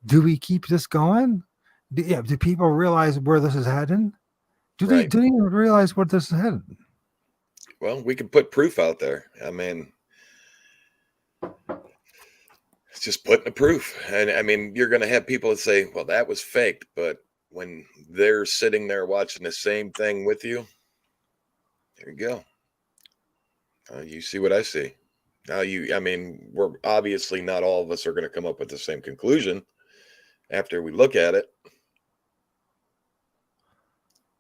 Do we keep this going? Do people realize where this is heading? Do they even realize where this is heading? Well, we can put proof out there. It's just putting a proof. And you're going to have people that say, well, that was faked. But when they're sitting there watching the same thing with you, there you go. You see what I see. Now we're obviously not all of us are going to come up with the same conclusion after we look at it.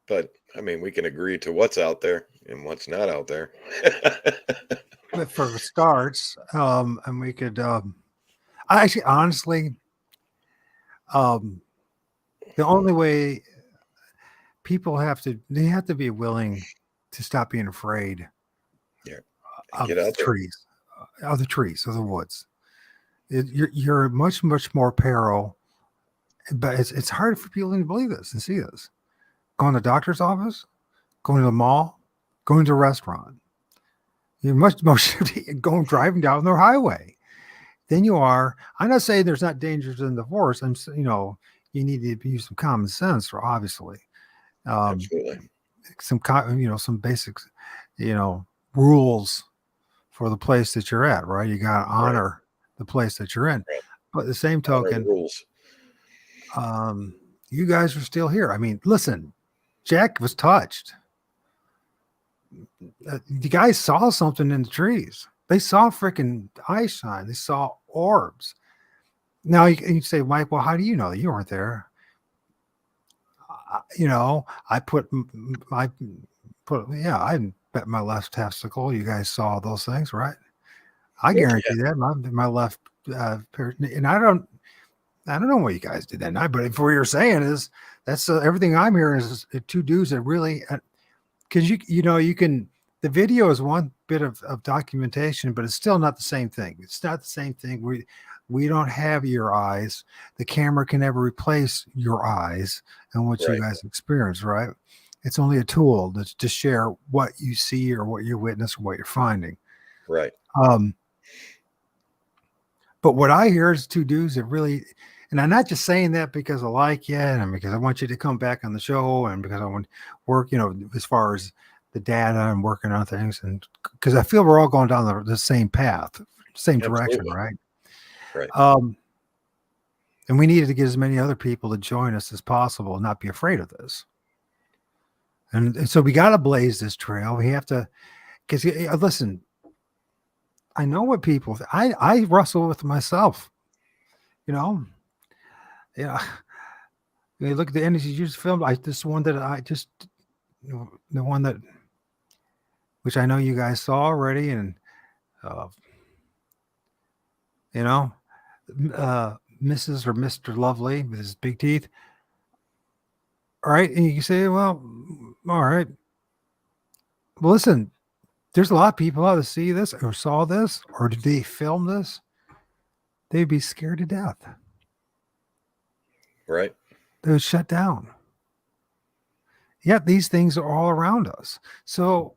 But we can agree to what's out there and what's not out there. But for starts, and we could, honestly, the only way people have to be willing to stop being afraid of the trees, of the woods. You're much, much more peril, but it's hard for people to believe this and see this. Going to the doctor's office, going to the mall, going to a restaurant. You're much more driving down the highway than you are. I'm not saying there's not dangers in the forest. You need to use some common sense, obviously. Absolutely. Some basics, rules for the place that you're at, right? You got to honor the place that you're in. Right. But at the same token, rules. You guys are still here. Listen, Jack was touched. The guys saw something in the trees. They saw freaking eye shine. They saw orbs. Now you say, Mike, well, how do you know that you weren't there? I bet my left testicle. You guys saw those things, right? I guarantee that my left, and I don't. I don't know what you guys did that night, but if what you're saying is that's everything I'm hearing is two dudes that really, because you can, the video is one bit of documentation, but it's still not the same thing. It's not the same thing. We don't have your eyes. The camera can never replace your eyes and what you guys experience, right? It's only a tool to share what you see or what you witness or what you're finding. Right. But what I hear is two dudes that really, and I'm not just saying that because I like you and because I want you to come back on the show and because I want to work, as far as the data and working on things, and because I feel we're all going down the same path, same direction, right? Right. And we needed to get as many other people to join us as possible and not be afraid of this. And so we got to blaze this trail. We have to, because listen, I know what people, I wrestle with myself, Yeah. You look at the energy you just filmed. This one that I just, the one that, which I know you guys saw already, and Mrs. or Mr. Lovely with his big teeth. All right, and you say, well, all right. Well, listen, there's a lot of people out to see this or saw this, or did they film this? They'd be scared to death. Right. They would shut down. Yet these things are all around us. So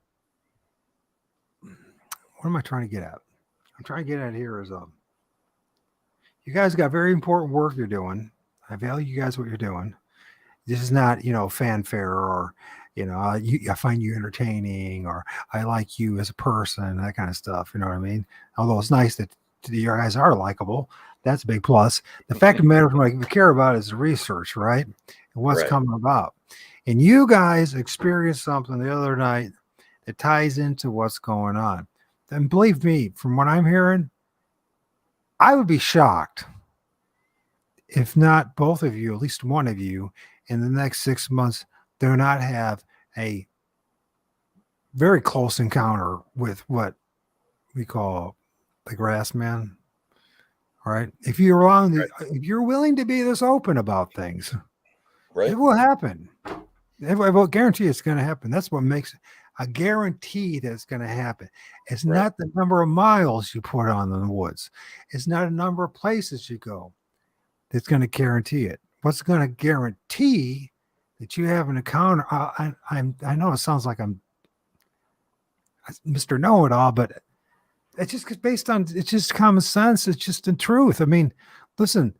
what am I trying to get at? I'm trying to get at here is you guys got very important work you're doing. I value you guys what you're doing. This is not, fanfare or, I find you entertaining or I like you as a person, that kind of stuff. You know what I mean? Although it's nice that you guys are likable. That's a big plus. The fact of the matter, what we care about is the research, right? And what's coming about. And you guys experienced something the other night that ties into what's going on. And believe me, from what I'm hearing, I would be shocked if not both of you, at least one of you, in the next 6 months, do not have a very close encounter with what we call the grass man. All right. If you're willing to be this open about things, it will happen. I will guarantee it's going to happen. That's what makes it. I guarantee that it's going to happen. It's not the number of miles you put on in the woods. It's not a number of places you go that's going to guarantee it. What's going to guarantee that you have an encounter? I know it sounds like I'm Mr. Know-It-All, but it's just based on, it's just common sense. It's just the truth. I mean, listen,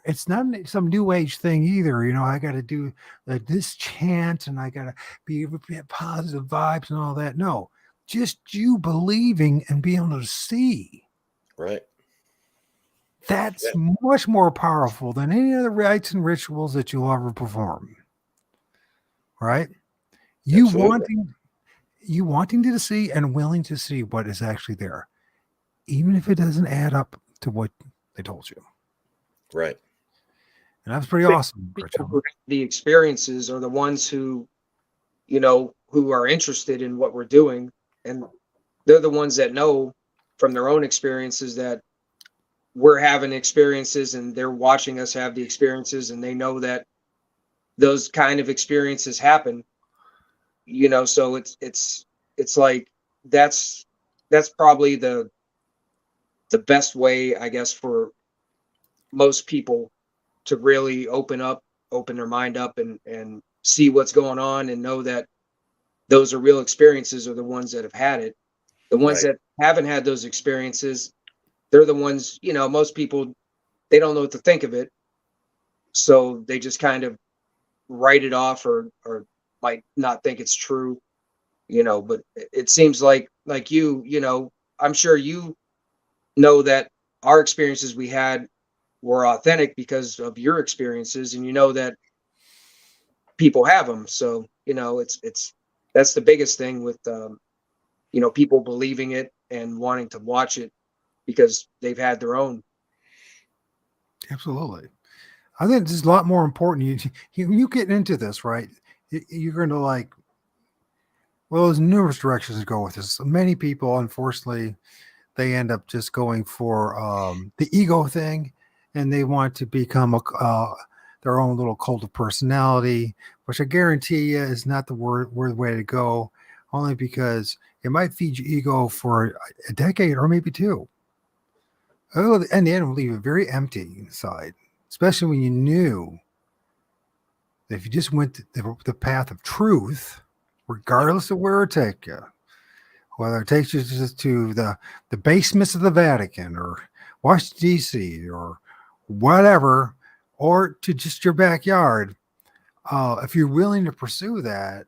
it's not some new age thing either. I got to do this chant and I got to be positive vibes and all that. No, just you believing and being able to see. Right. That's much more powerful than any other rites and rituals that you'll ever perform. Right? You wanting to see and willing to see what is actually there, even if it doesn't add up to what they told you. Right. And that's pretty awesome. The experiences are the ones who are interested in what we're doing. And they're the ones that know from their own experiences that we're having experiences and they're watching us have the experiences, and they know that those kind of experiences happen, so it's like, that's probably the best way, I guess, for most people to really open their mind up and see what's going on and know that those are real experiences, are the ones that have had it. The ones that haven't had those experiences, they're the ones, most people, they don't know what to think of it. So they just kind of write it off or might not think it's true, but it seems like you, I'm sure that our experiences we had were authentic because of your experiences, and that people have them. So, that's the biggest thing with, people believing it and wanting to watch it because they've had their own. Absolutely. I think this is a lot more important. You get into this, right? You're going to there's numerous directions to go with this. Many people, unfortunately, they end up just going for the ego thing and they want to become their own little cult of personality, which I guarantee you is not the word way to go, only because it might feed your ego for a decade or maybe two. Oh, and the end will leave you very empty inside, especially when you knew that if you just went the path of truth, regardless of where it takes you, whether it takes you just to the basements of the Vatican or Washington, D.C. or whatever, or to just your backyard, if you're willing to pursue that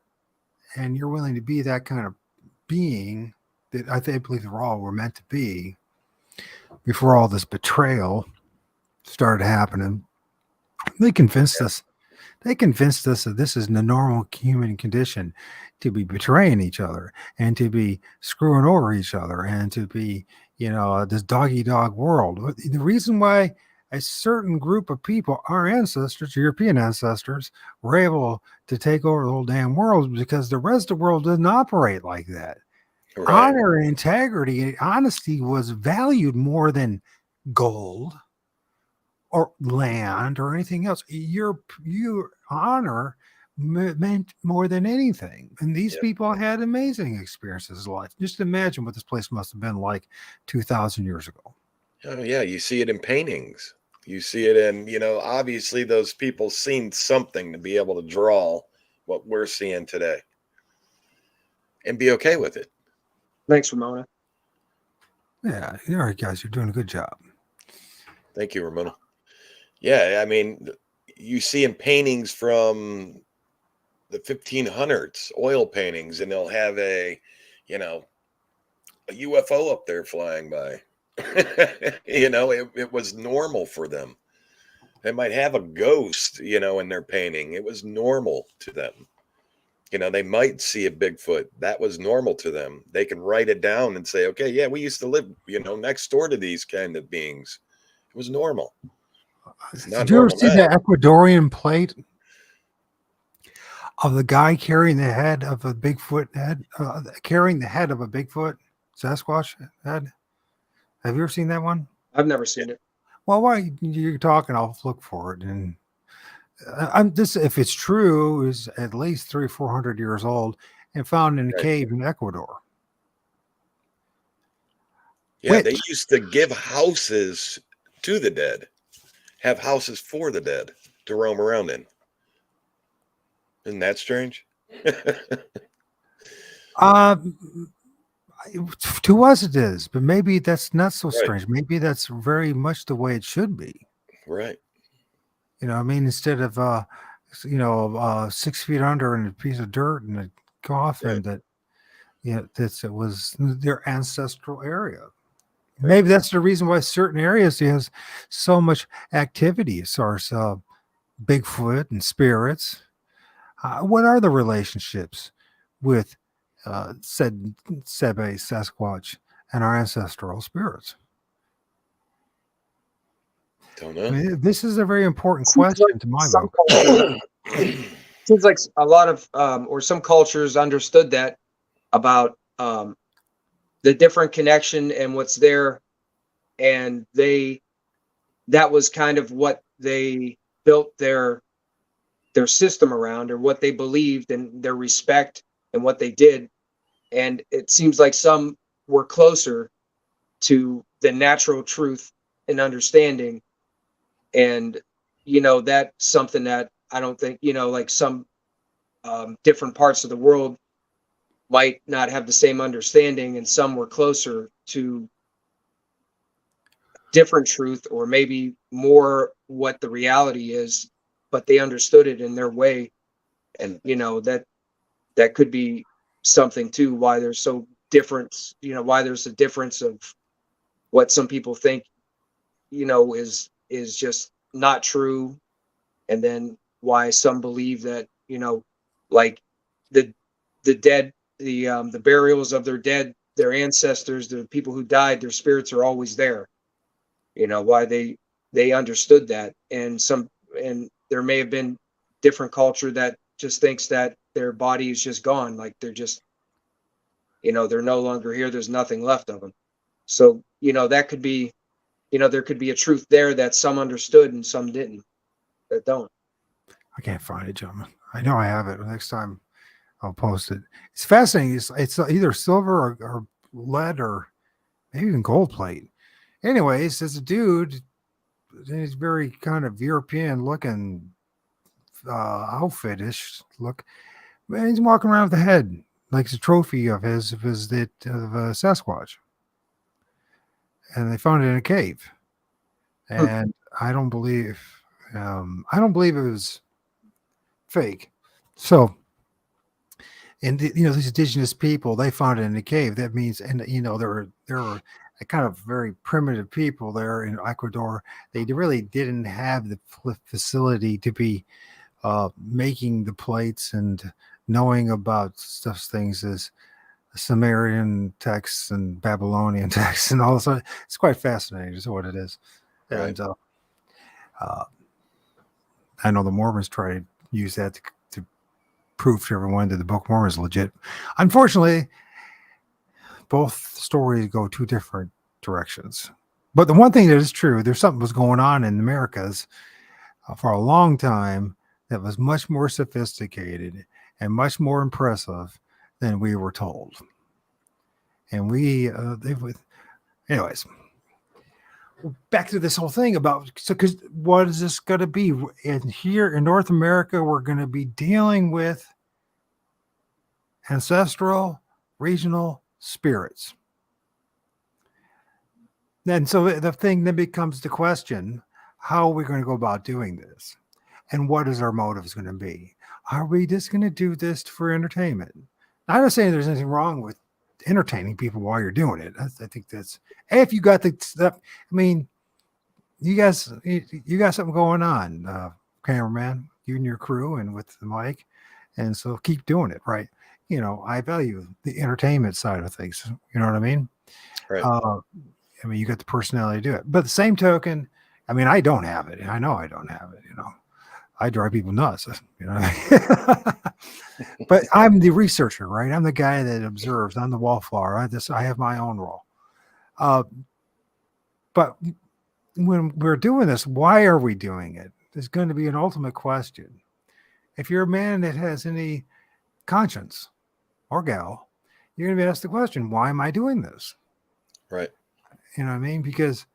and you're willing to be that kind of being that I believe we're all were meant to be before all this betrayal started happening, they convinced us. They convinced us that this is the normal human condition, to be betraying each other and to be screwing over each other and to be, this doggy dog world. The reason why a certain group of people, our ancestors, European ancestors, were able to take over the whole damn world because the rest of the world didn't operate like that. Right. Honor, integrity, and honesty was valued more than gold or land or anything else. Your honor meant more than anything. And these people had amazing experiences in life. Just imagine what this place must have been like 2,000 years ago. Oh, yeah. You see it in paintings. You see it in, obviously those people seen something to be able to draw what we're seeing today and be okay with it. Thanks, Ramona. Yeah. All right, guys, you're doing a good job. Thank you, Ramona. Yeah, I mean, you see in paintings from the 1500s, oil paintings, and they'll have a UFO up there flying by. It was normal for them. They might have a ghost, in their painting. It was normal to them. They might see a Bigfoot. That was normal to them. They can write it down and say, okay, yeah, we used to live, next door to these kind of beings. It was normal. Did you ever see the Ecuadorian plate of the guy carrying the head of a Bigfoot head, carrying the head of a Bigfoot Sasquatch head? Have you ever seen that one? I've never seen it. Well, while you're talking, I'll look for it. And if it's true, is at least 300 or 400 years old and found in a cave in Ecuador. Yeah, they used to give houses to the dead. Have houses for the dead to roam around in. Isn't that strange? To us it is, but maybe that's not so strange. Maybe that's very much the way it should be. Right. Instead of 6 feet under and a piece of dirt and a coffin that it was their ancestral area. Maybe that's the reason why certain areas has so much activity as far as Bigfoot and spirits. What are the relationships with said Sebe, Sasquatch, and our ancestral spirits? Don't know. This is a very important question to my book. Seems like a lot of or some cultures understood that about the different connection and what's there, and that was kind of what they built their system around, or what they believed, and their respect and what they did. And it seems like some were closer to the natural truth and understanding, and that's something that I don't think like some different parts of the world might not have the same understanding, and some were closer to different truth, or maybe more what the reality is, but they understood it in their way. And that could be something too, why there's so different, why there's a difference of what some people think is just not true, and then why some believe that like the dead, the burials of their dead, their ancestors, the people who died, their spirits are always there. Why they understood that. And there may have been different culture that just thinks that their body is just gone, like they're just they're no longer here, there's nothing left of them. So that could be you know, there could be a truth there that some understood and some didn't, that don't. I can't find it, gentlemen. I know I have it. Next time I'll post it. It's fascinating. It's either silver or lead or maybe even gold plate. Anyways, there's a dude. He's very kind of European looking, outfitish look. Man, he's walking around with a head like it's a trophy of his Sasquatch, and they found it in a cave. And I don't believe it was fake. So, and these indigenous people, they found it in a cave. That means, and there were a kind of very primitive people there in Ecuador. They really didn't have the facility to be making the plates and knowing about such things as Sumerian texts and Babylonian texts and all this. It's quite fascinating, is what it is. Right. And I know the Mormons try to use that to prove to everyone that the Book of Mormon is legit. Unfortunately, both stories go two different directions. But the one thing that is true, there's something was going on in the Americas for a long time that was much more sophisticated and much more impressive than we were told. And anyways, back to this whole thing about, because what is this going to be? And here in North America, we're going to be dealing with ancestral regional spirits. And so the thing then becomes the question, how are we going to go about doing this? And what is our motives going to be? Are we just going to do this for entertainment? I'm not saying there's anything wrong with entertaining people while you're doing it. I think that's, if you got the stuff, I mean, you got something going on, cameraman, you and your crew, and with the mic, and so keep doing it, right? I value the entertainment side of things. You know what I mean? Right. I mean, you got the personality to do it, but the same token, I mean, I don't have it. I know I don't have it. I drive people nuts. But I'm the researcher, right? I'm the guy that observes. I'm the wallflower. I have my own role. But when we're doing this, why are we doing it? There's going to be an ultimate question. If you're a man that has any conscience or gal, you're going to be asked the question, why am I doing this? Right. You know what I mean? Because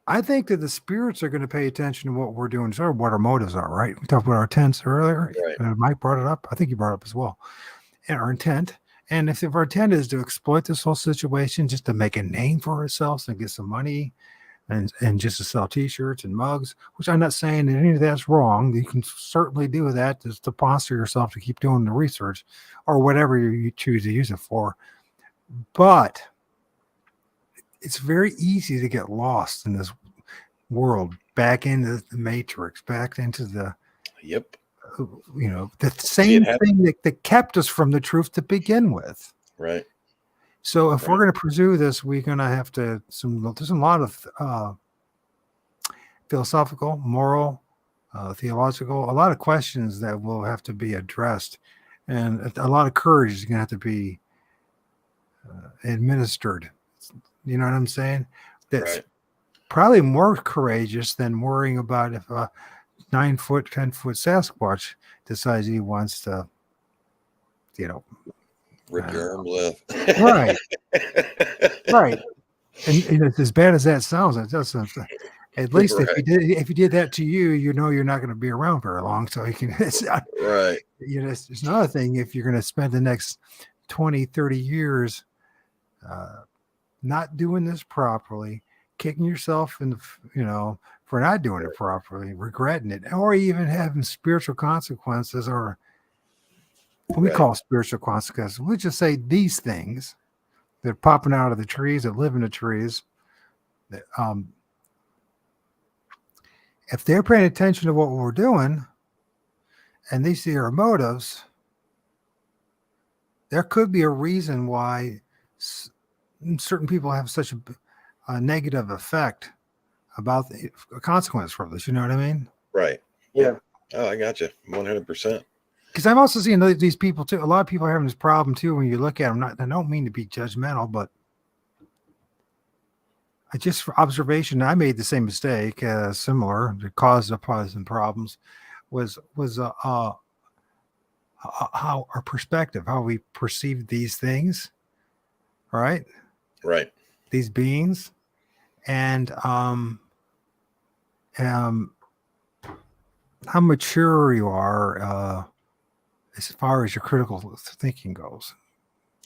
I think that the spirits are going to pay attention to what we're doing, sort of what our motives are, right? We talked about our intents earlier. Right. Mike brought it up. I think you brought it up as well. And our intent. And if our intent is to exploit this whole situation just to make a name for ourselves and get some money and just to sell t-shirts and mugs, which I'm not saying that any of that's wrong. You can certainly do that just to sponsor yourself to keep doing the research or whatever you choose to use it for. But it's very easy to get lost in this world, back into the matrix, back into the the same thing that kept us from the truth to begin with. Right. So if we're going to pursue this, we're going to have to there's a lot of philosophical, moral, theological, a lot of questions that will have to be addressed, and a lot of courage is going to have to be administered. You know what I'm saying? That's probably more courageous than worrying about if a 9-foot, 10-foot Sasquatch decides he wants to, rip your arm left. Right. Right. And it's as bad as that sounds, it does something. At least if he did that to you, you're not going to be around very long. So he can, it's not, right. It's another thing if you're going to spend the next 20, 30 years not doing this properly, kicking yourself in the, for not doing it properly, regretting it, or even having spiritual consequences, or what we call spiritual consequences. We just say these things that are popping out of the trees, that live in the trees, that, if they're paying attention to what we're doing and they see our motives, there could be a reason why certain people have such a negative effect about the consequence from this. You know what I mean? Right. Yeah. Oh, I got you. 100%. Because I'm also seeing these people too. A lot of people are having this problem too. When you look at them, I don't mean to be judgmental, but just for observation, I made the same mistake, similar, that caused some problems. Was how our perspective, how we perceive these things, right? Right. These beings, and um, how mature you are as far as your critical thinking goes.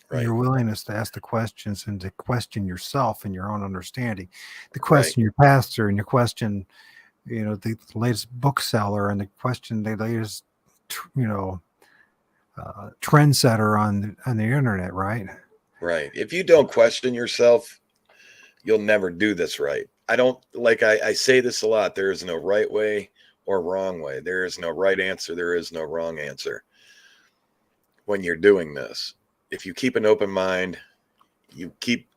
Right. Your willingness to ask the questions and to question yourself and your own understanding, to Right. question your pastor and you question, the latest bookseller and the question the latest, trendsetter on the internet, right? Right. If you don't question yourself, you'll never do this right. I don't like I say this a lot. There is no right way or wrong way. There is no right answer. There is no wrong answer when you're doing this. If you keep an open mind, you keep,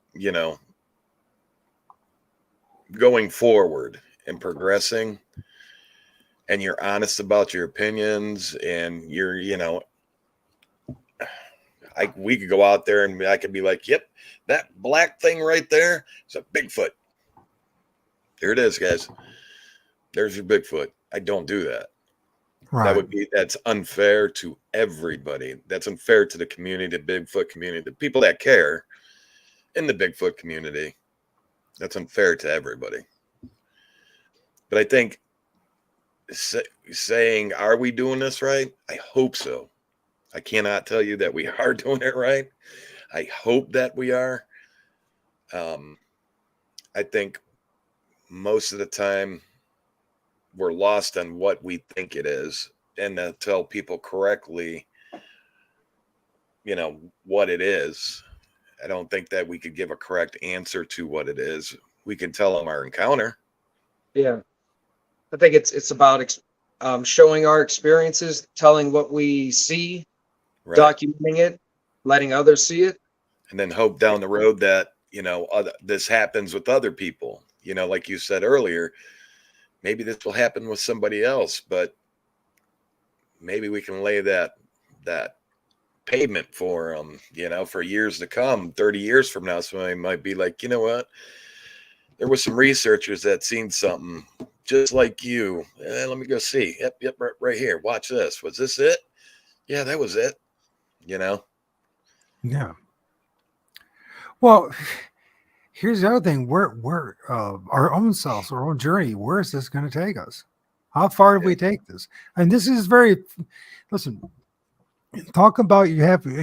going forward and progressing, and you're honest about your opinions, and you're, we could go out there and I could be like, yep, that black thing right there is a Bigfoot. There it is, guys. There's your Bigfoot. I don't do that. Right. That's unfair to everybody. That's unfair to the community, the Bigfoot community, the people that care in the Bigfoot community. That's unfair to everybody. But I think saying, are we doing this right? I hope so. I cannot tell you that we are doing it right. I hope that we are. I think most of the time we're lost on what we think it is, and to tell people correctly, what it is. I don't think that we could give a correct answer to what it is. We can tell them our encounter. Yeah. I think it's about showing our experiences, telling what we see, Right. documenting it, letting others see it, and then hope down the road that this happens with other people. Like you said earlier, maybe this will happen with somebody else, but maybe we can lay that pavement for them, for years to come. 30 years from now, somebody might be like, you know what? There was some researchers that seen something just like you. Let me go see. Yep, right here. Watch this. Was this it? Yeah, that was it. Yeah. Well, here's the other thing. We're our own selves, our own journey. Where is this going to take us? How far do we take this? And this is listen, talk about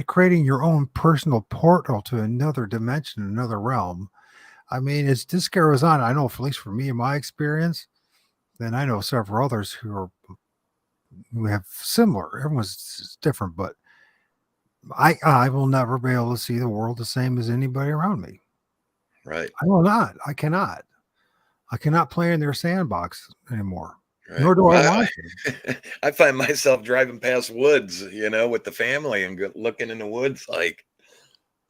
creating your own personal portal to another dimension, another realm. I mean, as this goes on, I know, at least for me, in my experience, then I know several others who have similar. Everyone's different, but I will never be able to see the world the same as anybody around me. Right. I will not. I cannot. I cannot play in their sandbox anymore. Right. Nor do I want to. I find myself driving past woods, with the family and looking in the woods like,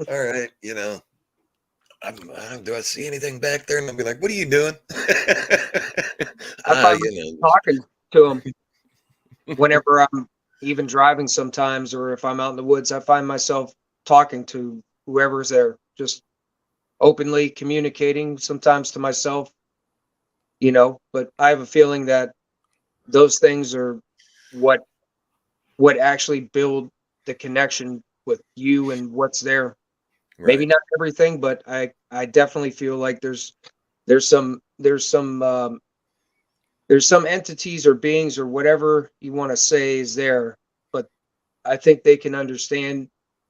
all right, do I see anything back there? And I'll be like, what are you doing? I find talking to them whenever I'm even driving sometimes, or if I'm out in the woods, I find myself talking to whoever's there, just openly communicating, sometimes to myself, but I have a feeling that those things are what actually build the connection with you and what's there. Right. Maybe not everything, but I definitely feel like there's some entities or beings or whatever you want to say is there, but I think they can understand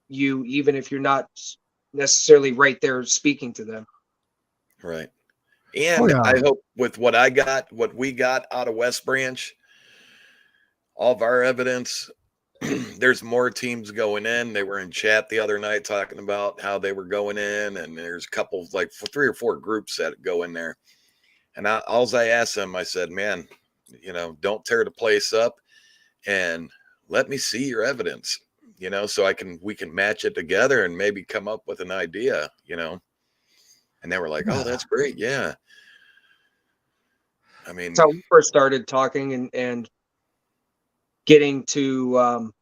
you even if you're not necessarily right there speaking to them. Right. And I hope with what we got out of West Branch, all of our evidence, there's more teams going in. They were in chat the other night talking about how they were going in, and there's a couple, like 3 or 4 groups that go in there. And I asked them, I said, man, don't tear the place up and let me see your evidence, so we can match it together and maybe come up with an idea, And they were like, oh, that's great. Yeah. I mean, that's how we first started talking and getting to,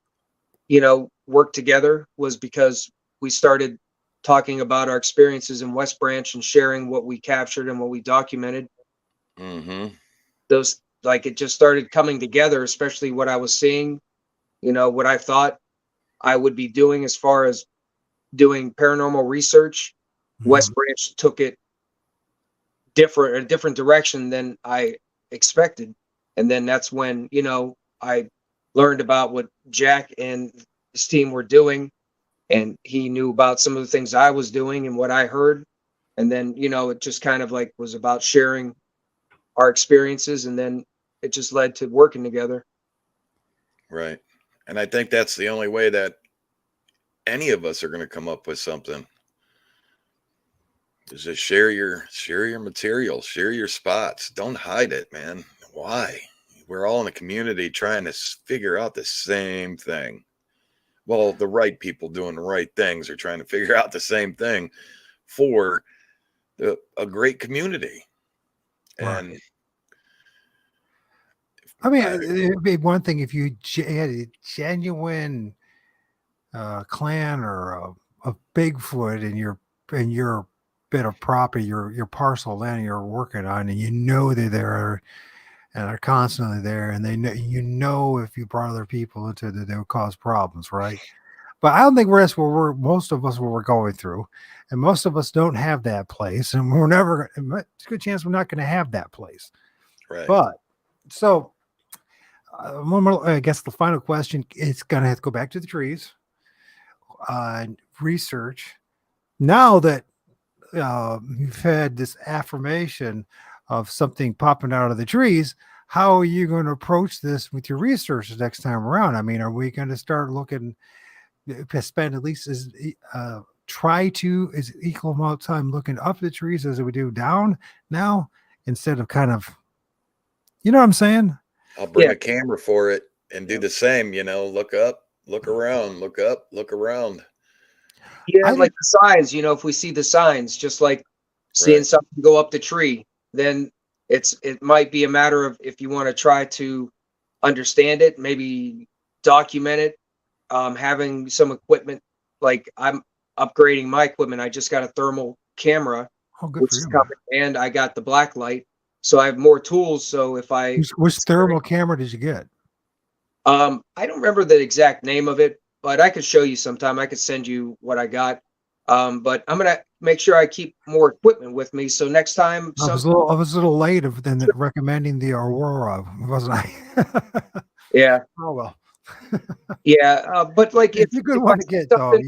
work together, was because we started talking about our experiences in West Branch and sharing what we captured and what we documented. Mm-hmm. Those, like, it just started coming together, especially what I was seeing, what I thought I would be doing as far as doing paranormal research. West Branch took it a different direction than I expected. And then that's when, I learned about what Jack and his team were doing, and he knew about some of the things I was doing and what I heard. And then, it just kind of like was about sharing our experiences, and then it just led to working together. Right. And I think that's the only way that any of us are going to come up with something. Is just share your material, share your spots. Don't hide it, man. Why? We're all in a community trying to figure out the same thing. Well, the right people doing the right things are trying to figure out the same thing for a great community. Right. And I mean, it'd be one thing if you had a genuine clan or a Bigfoot in your bit of property, your parcel of land you're working on, and they're there and are constantly there, and they know if you brought other people into it, they would cause problems, right? But I don't think that's where most of us what we're going through, and most of us don't have that place, and we're never. It's a good chance we're not going to have that place. right. But so. One more, I guess the final question is going to have to go back to the trees. Research. Now that you've had this affirmation of something popping out of the trees, how are you going to approach this with your research the next time around? I mean, are we going to start looking, spend at least as equal amount of time looking up the trees as we do down now, instead of kind of, you know what I'm saying? I'll bring a camera for it and do the same, look up, look around, look up, look around. Yeah, like the signs, if we see the signs, just like seeing something go up the tree, then it might be a matter of, if you want to try to understand it, maybe document it, having some equipment. Like, I'm upgrading my equipment. I just got a thermal camera, which is coming, and I got the black light. So I have more tools. So if which thermal camera did you get? I don't remember the exact name of it, but I could show you sometime. I could send you what I got. But I'm gonna make sure I keep more equipment with me. So next time, I was a little late than recommending the Aurora, wasn't I? Yeah. Oh well. Yeah, but like, it's a good one to get, though.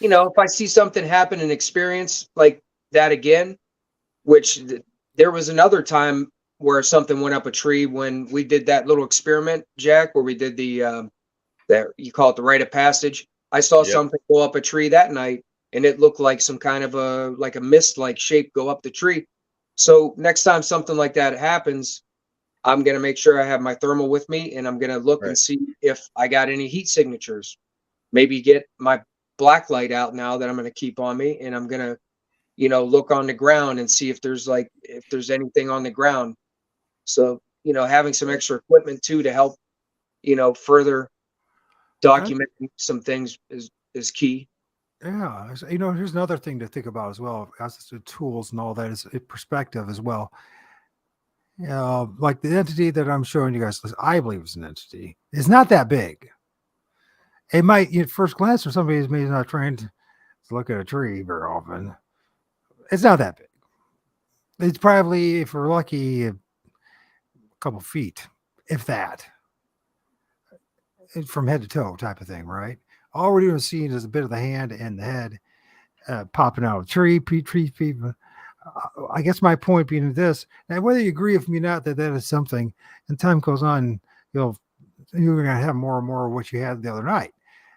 If I see something happen and experience like that again, which there was another time where something went up a tree when we did that little experiment, Jack, where we did that, you call it the rite of passage. I saw something go up a tree that night, and it looked like some kind of a mist-like shape go up the tree. So next time something like that happens, I'm going to make sure I have my thermal with me, and I'm going to look and see if I got any heat signatures. Maybe get my black light out now that I'm going to keep on me, and I'm going to look on the ground and see if there's anything on the ground. So, having some extra equipment too to help, further documenting some things is key. Yeah. Here's another thing to think about as well, as the tools and all that, is perspective as well. Like the entity that I'm showing you guys, I believe it's an entity. It's not that big. It might, at first glance, for somebody who's maybe not trained to look at a tree very often, it's not that big. It's probably, if we're lucky, a couple feet, if that, from head to toe type of thing, right? All we're doing is seeing is a bit of the hand and the head popping out of a tree. I guess my point being this, now whether you agree with me or not that is something, and time goes on, you're going to have more and more of what you had the other night.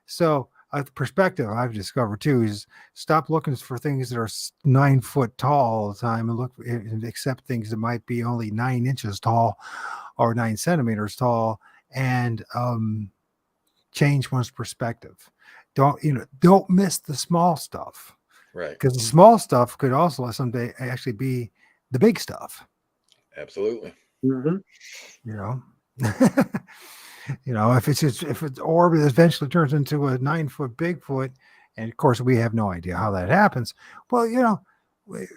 So the perspective I've discovered too is stop looking for things that are 9 foot tall all the time and look and accept things that might be only 9 inches tall or 9 centimeters tall, and change one's perspective. Don't miss the small stuff. Right. Because the small stuff could also someday actually be the big stuff. Absolutely. Mm-hmm. If it's orb eventually turns into a 9 foot Bigfoot, And of course, we have no idea how that happens. Well,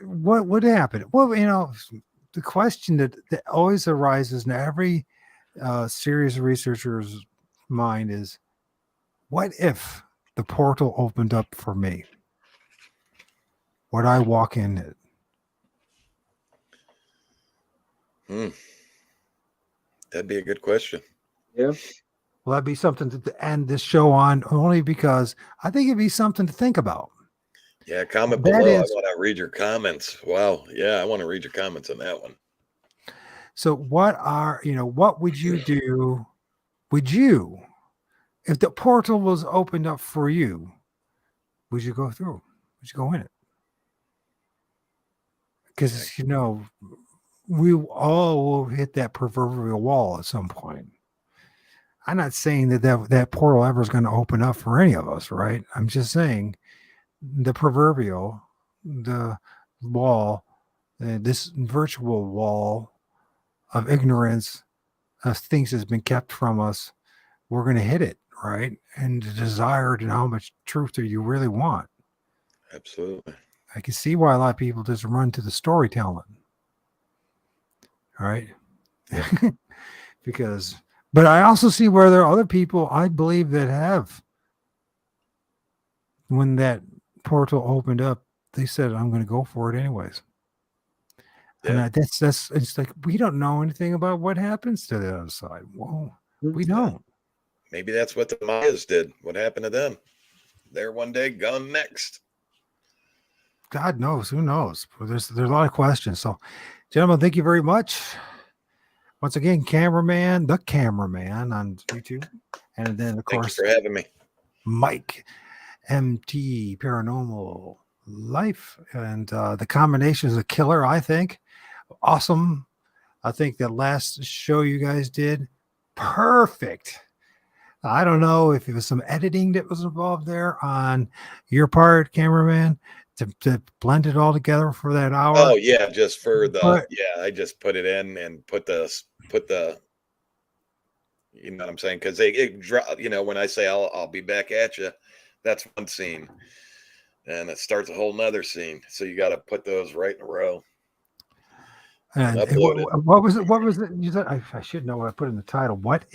what would happen? Well, the question that always arises in every serious researcher's mind is, what if the portal opened up for me? Would I walk in it? That'd be a good question. Yeah. Well, that'd be something to end this show on, only because I think it'd be something to think about. Yeah, comment That below. is- I want to read your comments. Wow. Yeah, I want to read your comments on that one. So what would you do? If the portal was opened up for you, would you go through? Would you go in it? Because, we all will hit that proverbial wall at some point. I'm not saying that portal ever is going to open up for any of us, right? I'm just saying the wall, this virtual wall of ignorance of things that's been kept from us, we're going to hit it, right? And the desire to know how much truth do you really want. Absolutely. I can see why a lot of people just run to the storytelling. All right. Yeah. But I also see where there are other people, I believe, that have, when that portal opened up, they said, I'm going to go for it anyways. Yeah. And it's like, we don't know anything about what happens to the other side. Well, we don't. Maybe that's what the Mayas did. What happened to them? There one day, gone next. God knows. Who knows? But there's a lot of questions. So, gentlemen, thank you very much. Once again, the CameraMan on YouTube. And then, of course, thank you for having me. Mike, MT Paranormal Life. And the combination is a killer, I think. Awesome. I think the last show you guys did, perfect. I don't know if it was some editing that was involved there on your part, CameraMan, to blend it all together for that hour. Oh yeah, just for I just put it in and put the you know what I'm saying, because when I say I'll be back at you, that's one scene, and it starts a whole nother scene, so you got to put those right in a row. And what was it? What was it? You said I should know what I put in the title. What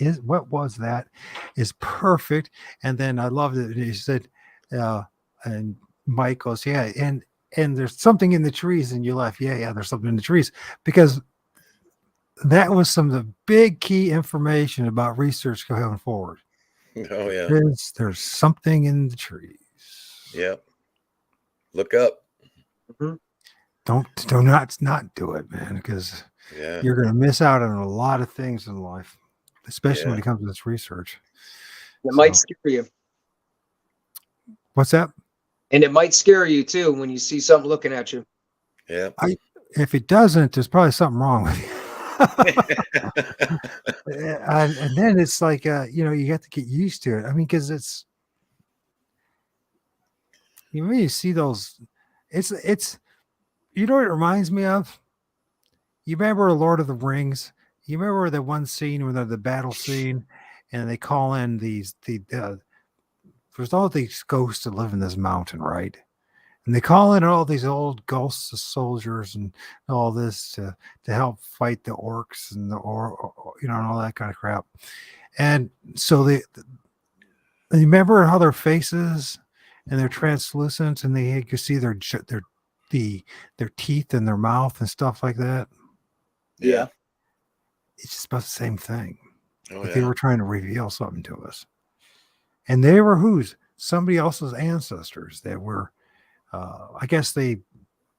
was that? Is perfect. And then I loved it. He said, and Mike goes, yeah, and there's something in the trees, and you laugh, yeah, there's something in the trees, because that was some of the big key information about research going forward. Oh yeah, there's something in the trees. Yep. Look up. Mm-hmm. Do not do it, man, because you're going to miss out on a lot of things in life, especially when it comes to this research. It might scare you. What's that? And it might scare you too when you see something looking at you. Yeah. If it doesn't, there's probably something wrong with you. And then it's like, you have to get used to it. I mean, because it's, when you see those, it's, you know what it reminds me of? You remember Lord of the Rings? You remember the one scene where the battle scene, and they call in there's all these ghosts that live in this mountain, right? And they call in all these old ghosts of soldiers and all this to help fight the orcs and and all that kind of crap. And so you remember how their faces and they're translucent, and you can see their teeth and their mouth and stuff like that. Yeah. It's just about the same thing. They were trying to reveal something to us. And they were somebody else's ancestors that were, I guess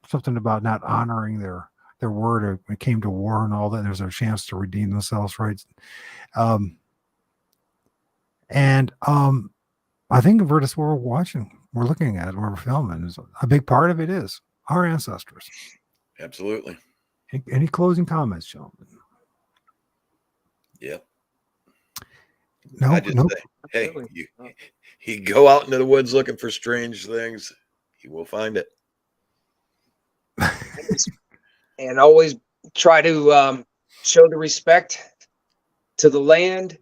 something about not honoring their word when it came to war and all that. There's a chance to redeem themselves, right? I think that's what we're watching. We're looking at, we're filming. A big part of it is our ancestors. Absolutely. Any closing comments, gentlemen? Yep. No. Say, hey, you go out into the woods looking for strange things, you will find it. And always try to show the respect to the land,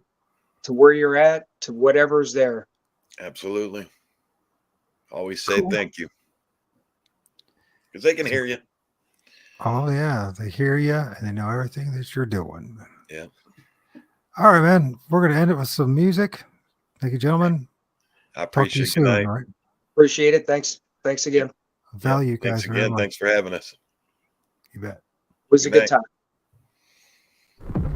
to where you're at, to whatever's there. Absolutely. Always say Cool. thank you. Because they can hear you. Oh yeah, they hear you and they know everything that you're doing. Yeah. All right, man. We're gonna end it with some music. Thank you, gentlemen. I Talk to you appreciate it. soon. Good All night. right. Appreciate it. Thanks again. Value you Thanks guys very again. much. Thanks for having us. You bet. It was a Good good night. time.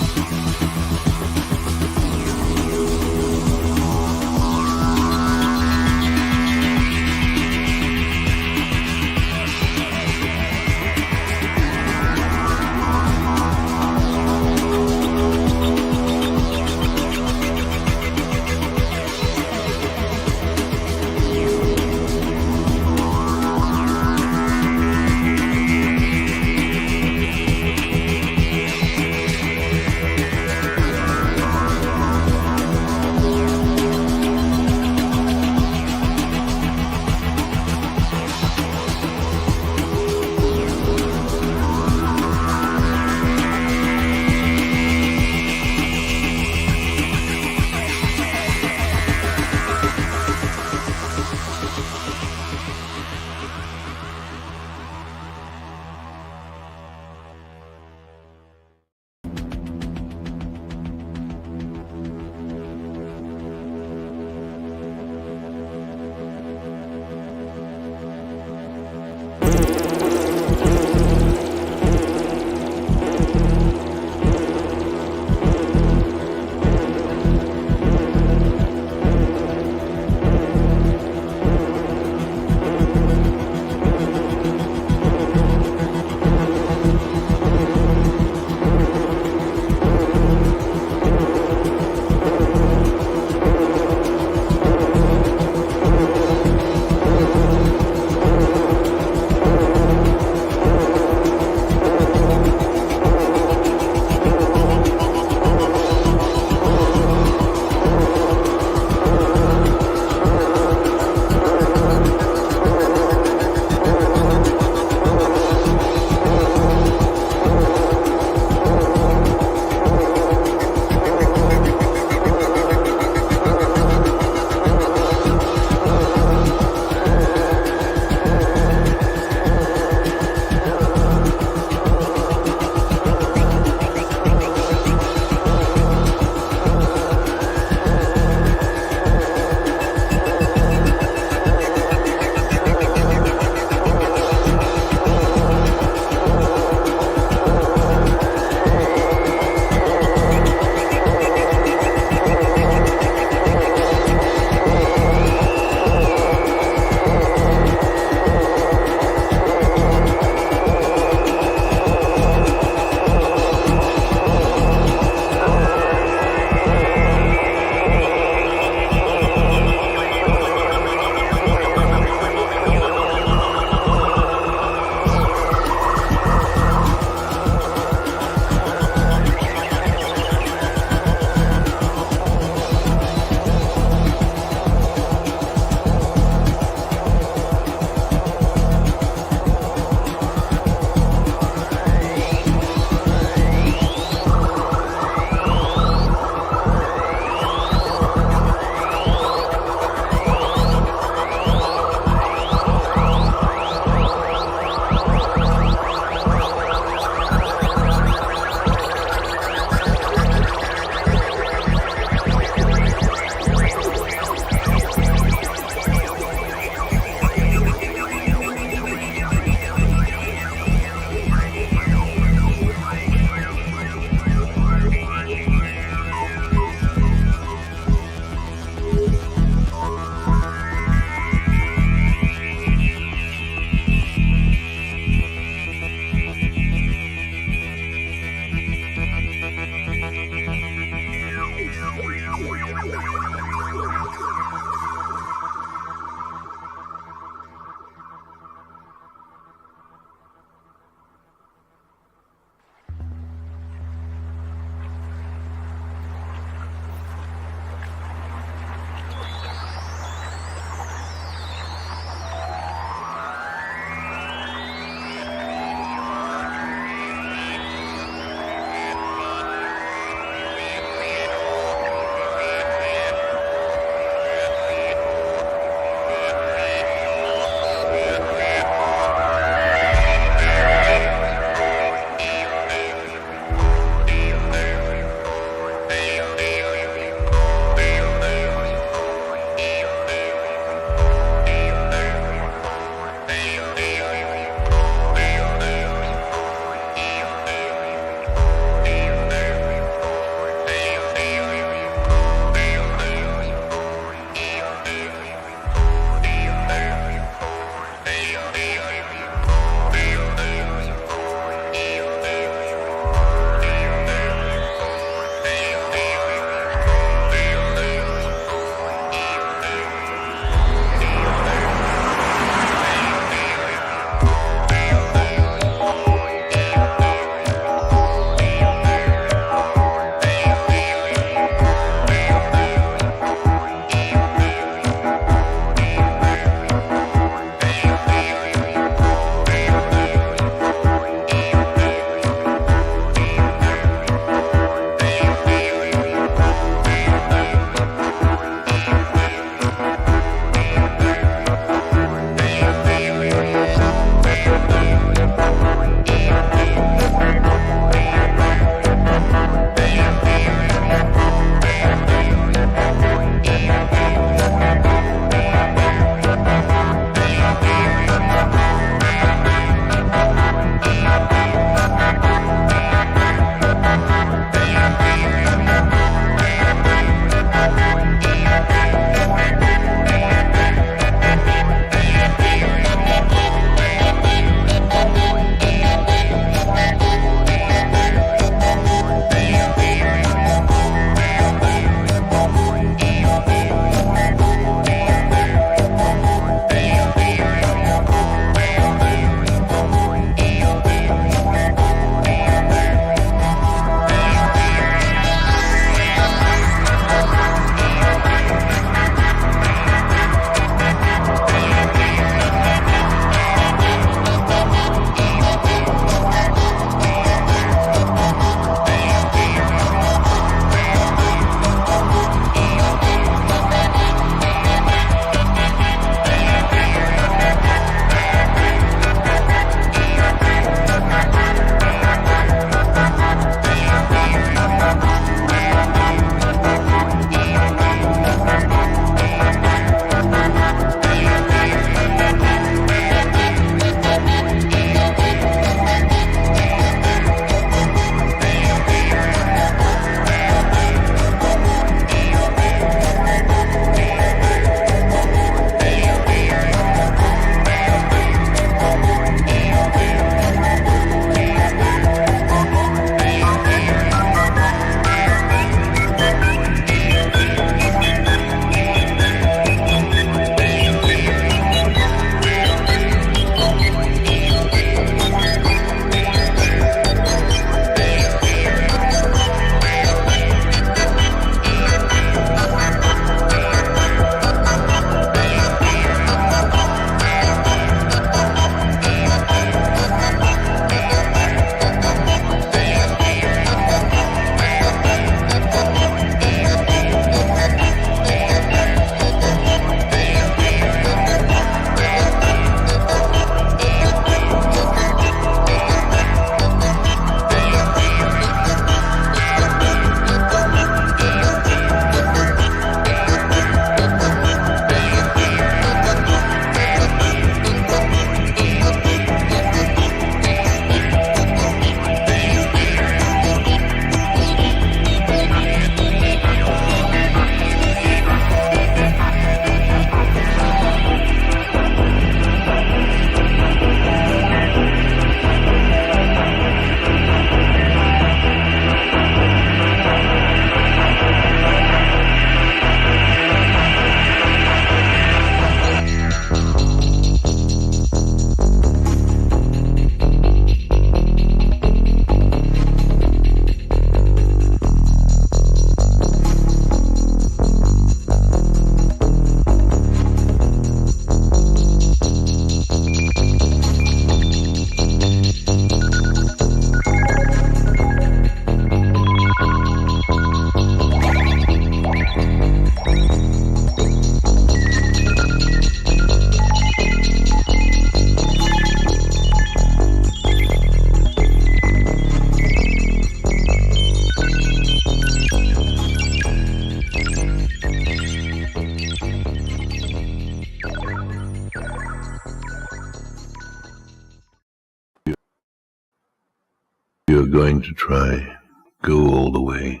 going to try, go all the way.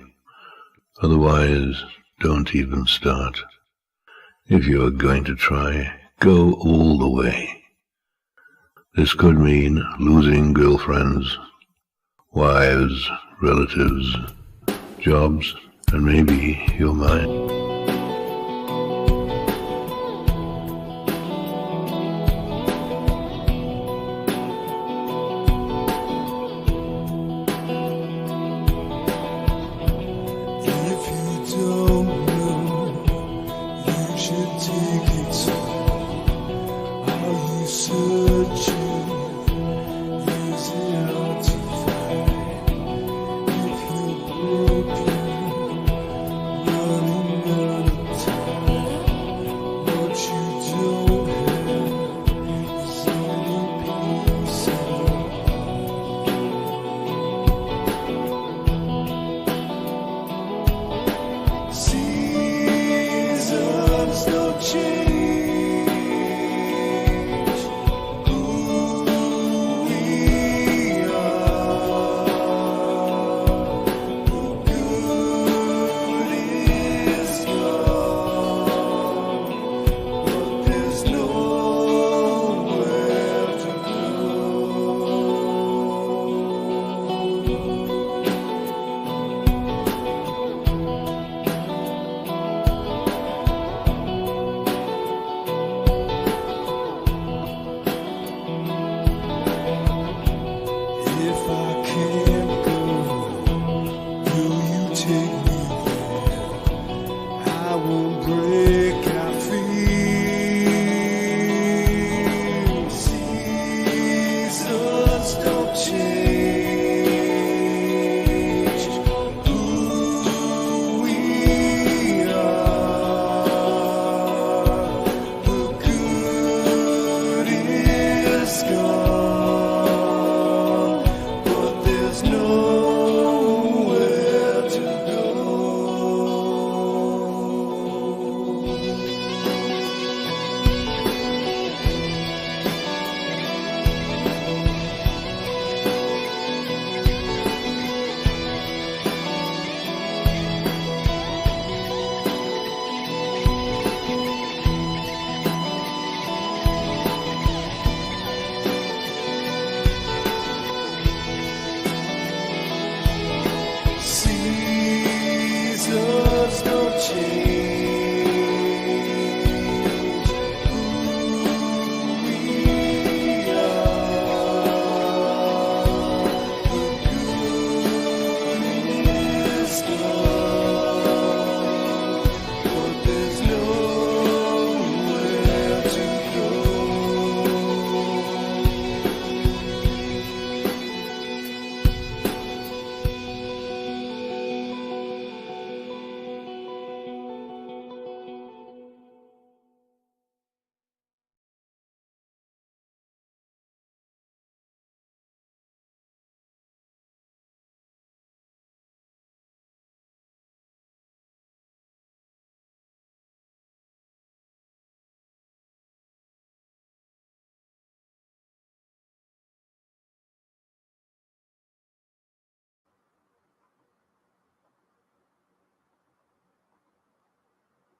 Otherwise, don't even start. If you are going to try, go all the way. This could mean losing girlfriends, wives, relatives, jobs, and maybe your mind. Take it slow. Are you searching?